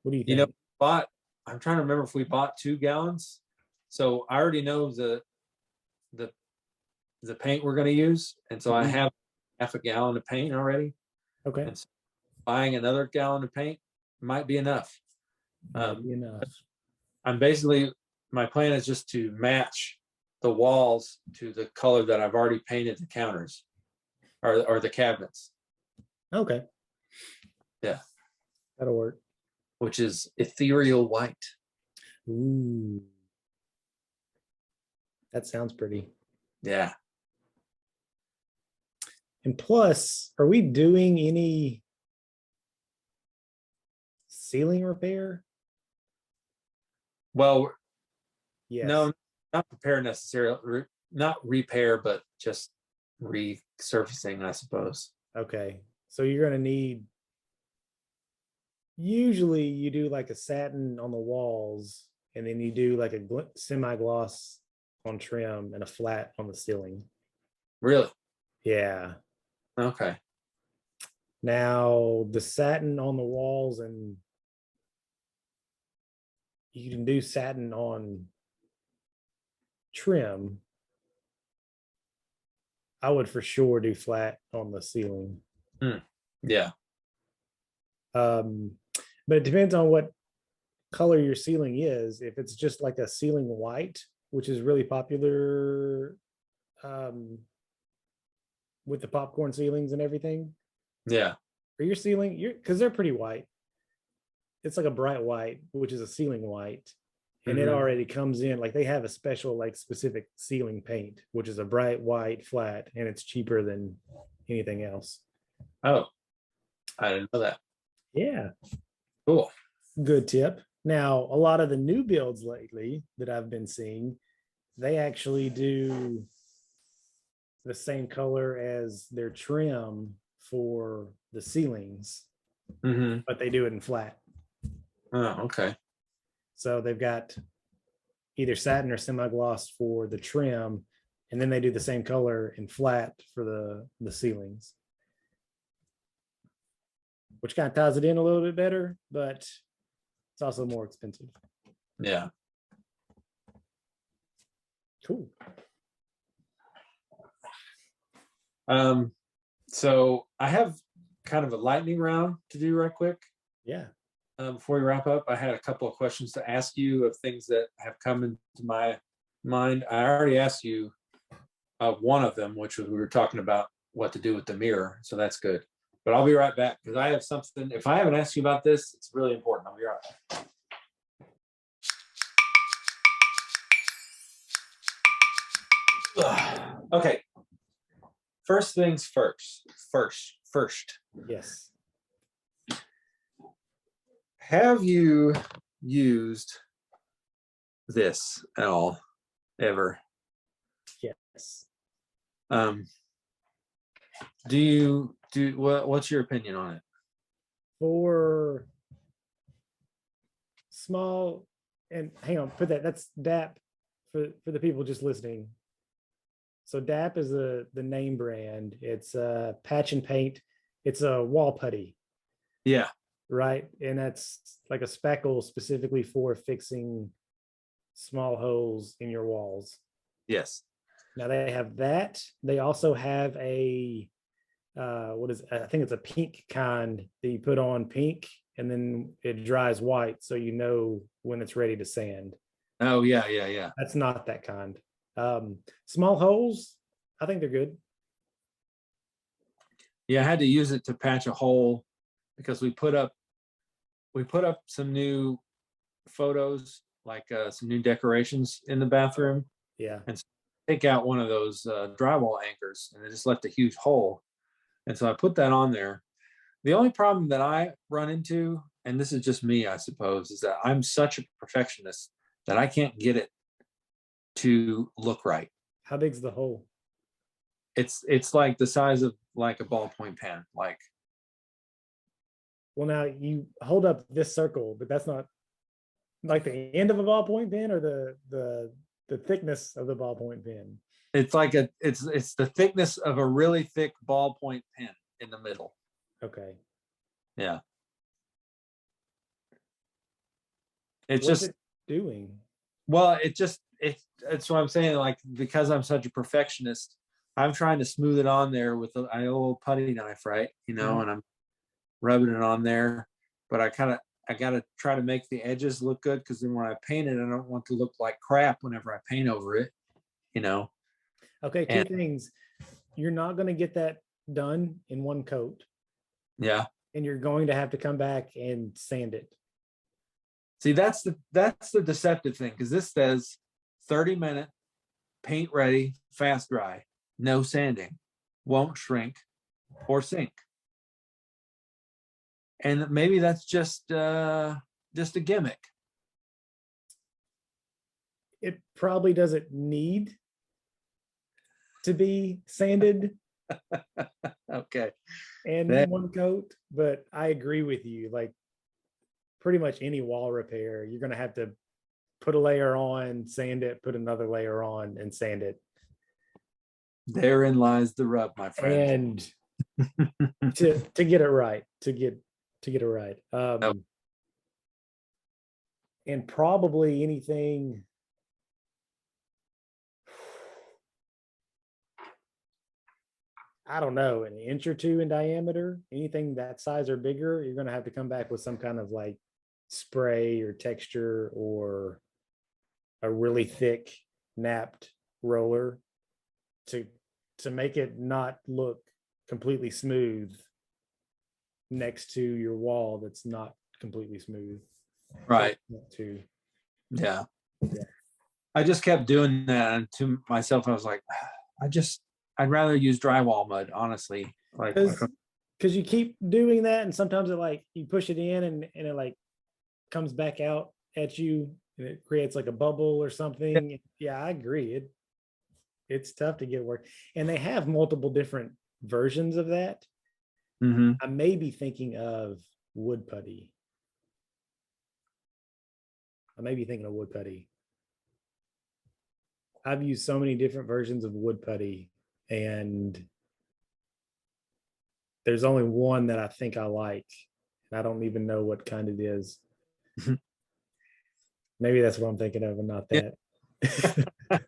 What do you think? I'm trying to remember if we bought 2 gallons. So I already know the paint we're going to use, and so I Mhm. have half a gallon of paint already. Okay. And so buying another gallon of paint might be enough. Might be enough. I'm basically, my plan is just to match the walls to the color that I've already painted the counters or the cabinets, Okay. Yeah. That'll work. which is ethereal white. Ooh. That sounds pretty. Yeah. And plus, are we doing any ceiling repair? Well, Yes. no, not repair necessarily, not repair, but just resurfacing, I suppose. Okay. So you're going to need, usually you do like a satin on the walls, and then you do like a semi-gloss on trim and a flat on the ceiling. Really? Yeah. Okay. Now the satin on the walls, and you can do satin on trim. I would for sure do flat on the ceiling. Yeah. But it depends on what color your ceiling is. If it's just like a ceiling white, which is really popular with the popcorn ceilings and everything, Yeah. or your ceiling, because they're pretty white. It's like a bright white, which is a ceiling white. And it Mhm. already comes in, like they have a special, like specific ceiling paint, which is a bright white flat, and it's cheaper than anything else. Oh, I didn't know that. Yeah. Cool. Good tip. Now, a lot of the new builds lately that I've been seeing, they actually do the same color as their trim for the ceilings, Mm-hmm. but they do it in flat. Oh, okay. So they've got either satin or semi-gloss for the trim, and then they do the same color in flat for the ceilings, which kind of ties it in a little bit better, but it's also more expensive. Yeah. Cool. So I have kind of a lightning round to do right quick. Yeah. Before we wrap up, I had a couple of questions to ask you of things that have come into my mind. I already asked you one of them, which was we were talking about what to do with the mirror. So that's good. But I'll be right back because I have something. If I haven't asked you about this, it's really important. I'll be right back. Okay. First things first. First. Yes. Have you used this at all ever? Yes. What's your opinion on it? For small, and hang on, put that's DAP for the people just listening. So DAP is the name brand. It's patch and paint. It's a wall putty. Yeah. Right. And that's like a spackle specifically for fixing small holes in your walls. Yes. Now they have that. They also have a I think it's a pink kind that you put on pink, and then it dries white, so you know when it's ready to sand. Oh yeah. That's not that kind. Small holes, I think they're good. Yeah, I had to use it to patch a hole because we put up some new photos, like some new decorations in the bathroom. Yeah. And so take out one of those drywall anchors, and it just left a huge hole. And so I put that on there. The only problem that I run into, and this is just me, I suppose, is that I'm such a perfectionist that I can't get it to look right. How big's the hole? It's like the size of like a ballpoint pen. Like, well, now you hold up this circle, but that's not like the end of a ballpoint pen, or the thickness of the ballpoint pen. it's like it's the thickness of a really thick ballpoint pen in the middle. Okay. Yeah. What's it doing? Well, that's what I'm saying. Like, because I'm such a perfectionist, I'm trying to smooth it on there with a old putty knife, right? Mhm. And I'm rubbing it on there, but I got to try to make the edges look good, because then when I paint it, I don't want to look like crap whenever I paint over it, Okay, two And things. You're not going to get that done in one coat, yeah. and you're going to have to come back and sand it. See, that's the deceptive thing, because this says 30-minute paint ready, fast dry, no sanding, won't shrink or sink. And maybe that's just a gimmick. It probably doesn't need to be sanded Okay. and That- one coat, but I agree with you. Like, pretty much any wall repair, you're going to have to put a layer on, sand it, put another layer on, and sand it. Therein lies the rub, my friend. And to get it right, to get it right. And probably anything. I don't know, an inch or two in diameter, anything that size or bigger, you're going to have to come back with some kind of like spray or texture or a really thick napped roller to make it not look completely smooth next to your wall that's not completely smooth. Right. To Yeah. Yeah. I just kept doing that, and to myself, I was like, I'd rather use drywall mud, honestly. Like, because you keep doing that, and sometimes it like you push it in and it like comes back out at you and it creates like a bubble or something. Yeah, I agree. It's tough to get work. And they have multiple different versions of that. Mhm. I may be thinking of wood putty. I've used so many different versions of wood putty, and there's only one that I think I like. And I don't even know what kind it is. Maybe that's what I'm thinking of, and not that. Yeah.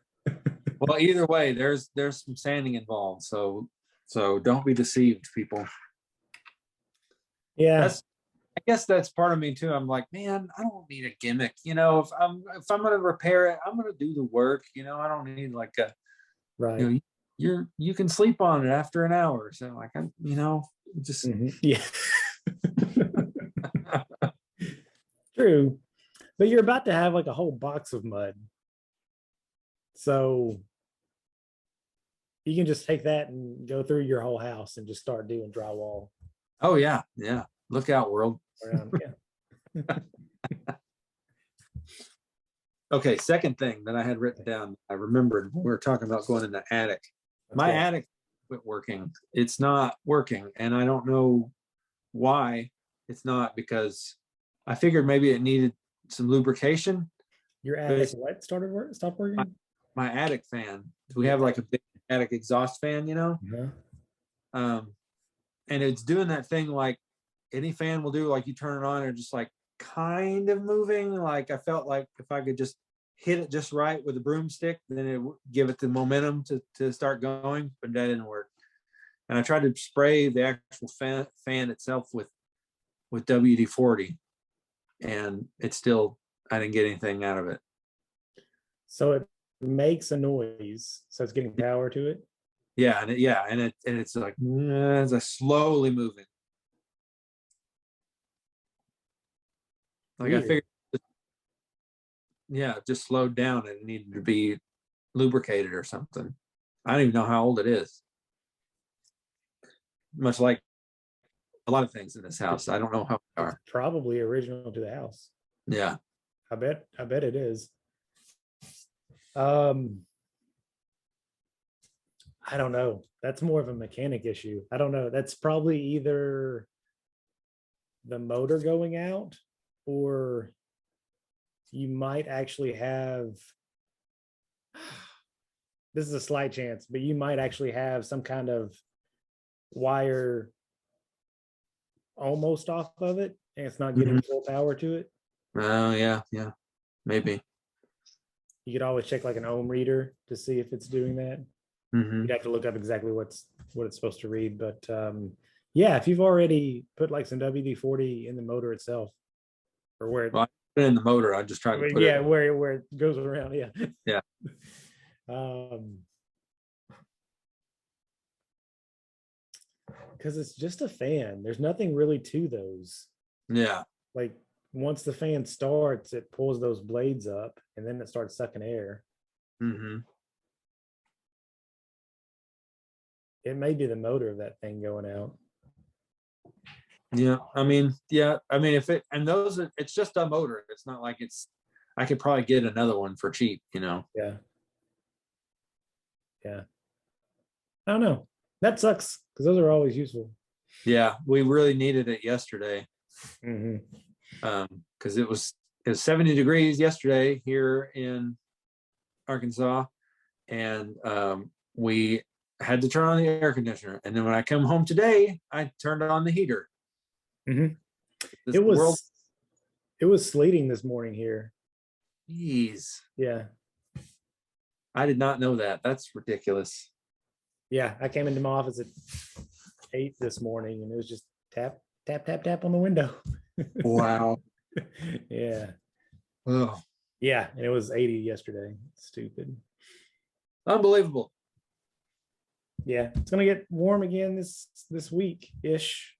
Well, either way, there's some sanding involved, so don't be deceived, people. Yeah. I guess that's part of me too. I'm like, man, I don't need a gimmick. If I'm gonna repair it, I'm gonna do the work. I don't need like a Right. you can sleep on it after an hour. So like I'm just Yeah. True. But you're about to have like a whole box of mud. So you can just take that and go through your whole house and just start doing drywall. Oh yeah. Look out, world. Yeah. Okay, second thing that I had written down, I remembered when we were talking about going in the attic. My attic quit working. It's not working, and I don't know why it's not, because I figured maybe it needed some lubrication. Your attic what stopped working? My attic fan. We have like a big attic exhaust fan, Yeah. And it's doing that thing like any fan will do. Like you turn it on and just like kind of moving. Like I felt like if I could just hit it just right with a broomstick, then it would give it the momentum to start going, but that didn't work. And I tried to spray the actual fan itself with WD-40, and it's still, I didn't get anything out of it. So it makes a noise. So it's getting power to it. Yeah, and it's like it's a slowly moving. Like, weird. I figured, yeah, it just slowed down and it needed to be lubricated or something. I don't even know how old it is. Much like a lot of things in this house, I don't know how they are. It's probably original to the house. Yeah, I bet it is. I don't know. That's more of a mechanic issue. I don't know. That's probably either the motor going out, or you might actually have, this is a slight chance, but you might actually have some kind of wire almost off of it, and it's not getting full power to it. Oh, yeah, maybe. You could always check like an ohm reader to see if it's doing that. Mhm. You'd have to look up exactly what it's supposed to read. But yeah, if you've already put like some WD-40 in the motor itself, or where it, Well, I put it in the motor. I just tried to put yeah, it. where it goes around, yeah. Yeah. Because it's just a fan. There's nothing really to those. Yeah. Like once the fan starts, it pulls those blades up and then it starts sucking air. Hmm. It may be the motor of that thing going out. Yeah. I mean, if it, and those are, it's just a motor. It's not like I could probably get another one for cheap, Yeah. Yeah. I don't know. That sucks because those are always useful. Yeah. We really needed it yesterday. Mm-hmm. Because it was 70 degrees yesterday here in Arkansas, and we had to turn on the air conditioner. And then when I come home today, I turned on the heater. Mm-hmm. This It world, was sleeting this morning here. geez, Yeah. I did not know that. That's ridiculous. Yeah. I came into my office at 8 this morning and it was just tap, tap, tap, tap on the window. Wow. Yeah. Oh, Yeah. And it was 80 yesterday. Stupid. unbelievable. Yeah. It's gonna get warm again this week ish.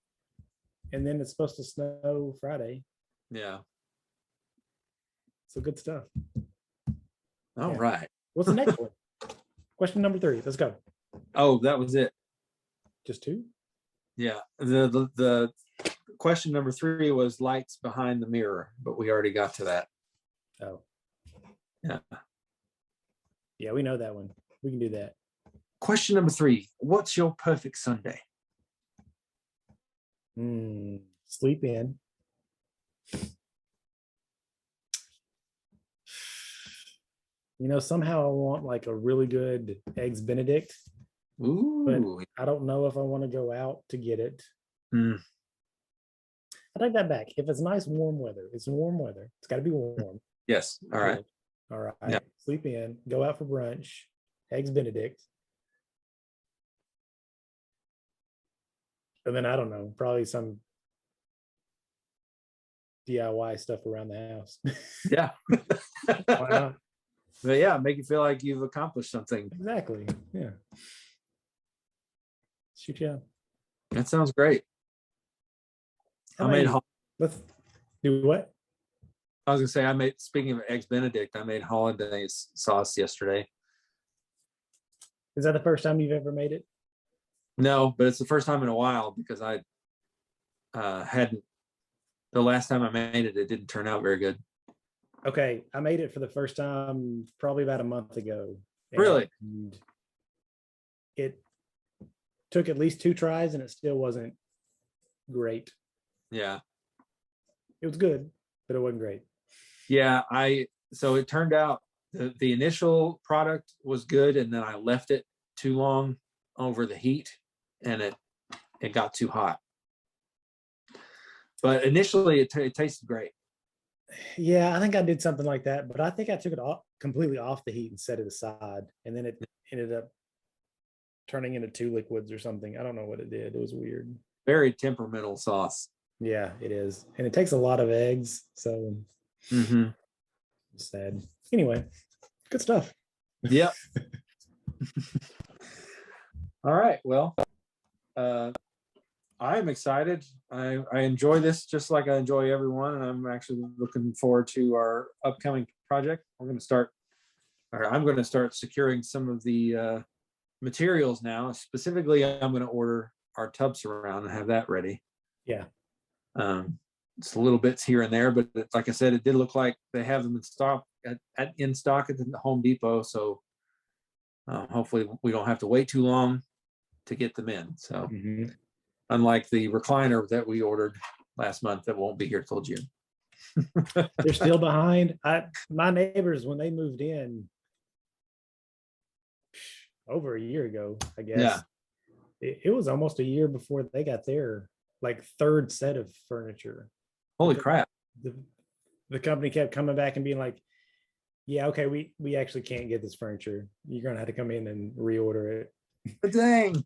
And then it's supposed to snow Friday. Yeah. So good stuff. All Yeah. right. What's the next one? Question number 3. Let's go. Oh, that was it. Just 2? Yeah. The question number 3 was lights behind the mirror, but we already got to that. Oh. Yeah. Yeah, we know that one. We can do that. Question number 3. What's your perfect Sunday? Sleep in. Somehow I want like a really good eggs Benedict, Ooh. but I don't know if I want to go out to get it. Mm. I take that back. If it's nice warm weather, it's warm weather. It's got to be warm. Yes. All right. All right. Yeah. Sleep in, go out for brunch, eggs Benedict. And then I don't know, probably some DIY stuff around the house. Yeah. Why not? But yeah, make you feel like you've accomplished something. Exactly. Yeah. Shoot, yeah. That sounds great. Let's do what? I was gonna say speaking of eggs Benedict, I made hollandaise sauce yesterday. Is that the first time you've ever made it? No, but it's the first time in a while because I hadn't. The last time I made it, it didn't turn out very good. Okay, I made it for the first time probably about a month ago. Really? And it took at least 2 tries and it still wasn't great. Yeah. It was good, but it wasn't great. Yeah, so it turned out the initial product was good, and then I left it too long over the heat, and it got too hot. But initially, it tasted great. Yeah, I think I did something like that, but I think I took it completely off the heat and set it aside, and then it ended up turning into 2 liquids or something. I don't know what it did. It was weird. Very temperamental sauce. Yeah, it is, and it takes a lot of eggs, so sad. Anyway, good stuff. Yep. All right. Well, I'm excited. I enjoy this just like I enjoy everyone, and I'm actually looking forward to our upcoming project. I'm going to start securing some of the materials now. Specifically, I'm going to order our tub surround and have that ready. Yeah. It's a little bits here and there, but like I said, it did look like they have them in stock at the Home Depot. So hopefully we don't have to wait too long to get them in. So unlike the recliner that we ordered last month, that won't be here till June. They're still behind. My neighbors, when they moved in over a year ago, I guess. Yeah. It was almost a year before they got their like 3rd set of furniture. Holy crap. The company kept coming back and being like, Yeah, okay. We actually can't get this furniture. You're gonna have to come in and reorder it. Dang.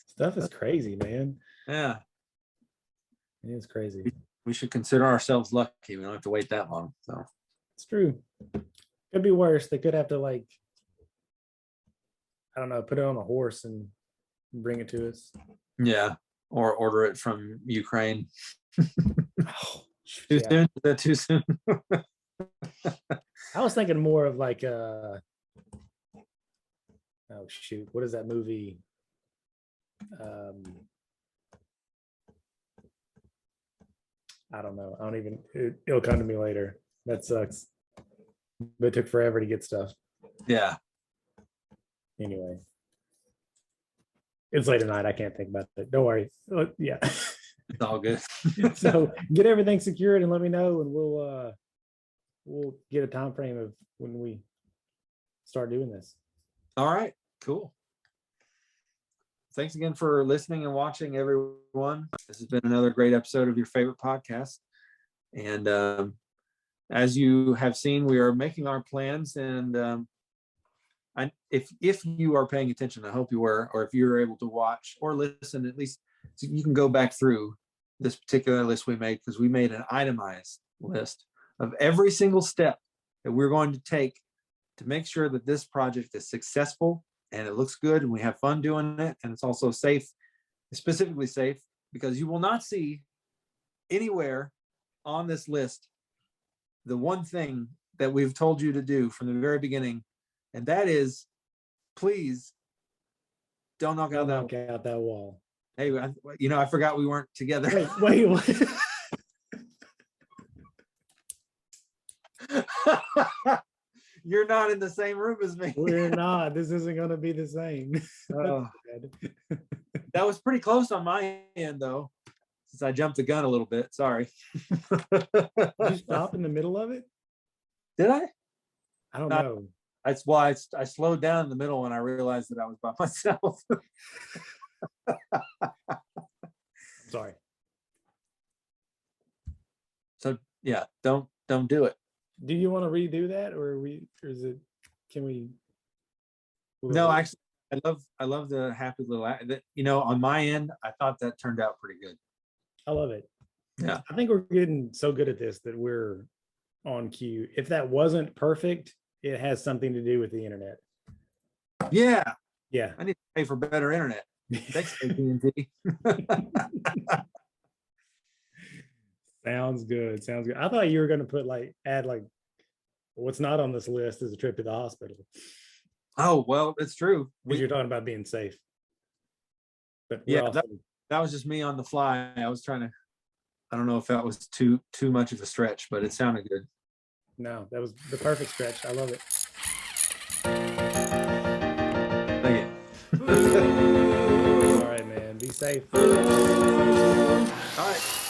Stuff is crazy, man. Yeah. It is crazy. We should consider ourselves lucky. We don't have to wait that long. So It's true. Could be worse. They could have to like, I don't know, put it on a horse and bring it to us. yeah. Or order it from Ukraine. Oh, Too yeah. soon? Is that too soon? I was thinking more of like oh shoot, what is that movie? I don't know. I don't even it'll come to me later. That sucks. But it took forever to get stuff. Yeah. Anyway. It's late at night. I can't think about it. Don't worry. Yeah. It's all good. So get everything secured and let me know, and we'll get a time frame of when we start doing this. All right. Cool. Thanks again for listening and watching, everyone. This has been another great episode of your favorite podcast. And as you have seen, we are making our plans. And if you are paying attention, I hope you were, or if you're able to watch or listen, at least you can go back through this particular list we made, because we made an itemized list of every single step that we're going to take to make sure that this project is successful and it looks good and we have fun doing it, and it's also safe, specifically safe, because you will not see anywhere on this list the one thing that we've told you to do from the very beginning, and that is, please don't knock out that wall. Hey, I forgot we weren't together. Wait. You're not in the same room as me. We're not. This isn't going to be the same. Oh. That was pretty close on my end, though, since I jumped the gun a little bit. Sorry. Did you stop in the middle of it? Did I? I don't know. I slowed down in the middle when I realized that I was by myself. Sorry. So yeah, don't do it. Do you want to redo that, or is it? Can we? No, actually, I love the happy little. On my end, I thought that turned out pretty good. I love it. Yeah, I think we're getting so good at this that we're on cue. If that wasn't perfect, it has something to do with the internet. Yeah. Yeah. I need to pay for better internet. Thanks, AT&T. Sounds good. I thought you were going to add what's not on this list is a trip to the hospital. Oh, well, it's true. You're talking about being safe. But yeah, that was just me on the fly. I was trying to, I don't know if that was too much of a stretch, but it sounded good. No, that was the perfect stretch. I love it. Thank you. All right, man. Be safe. All right.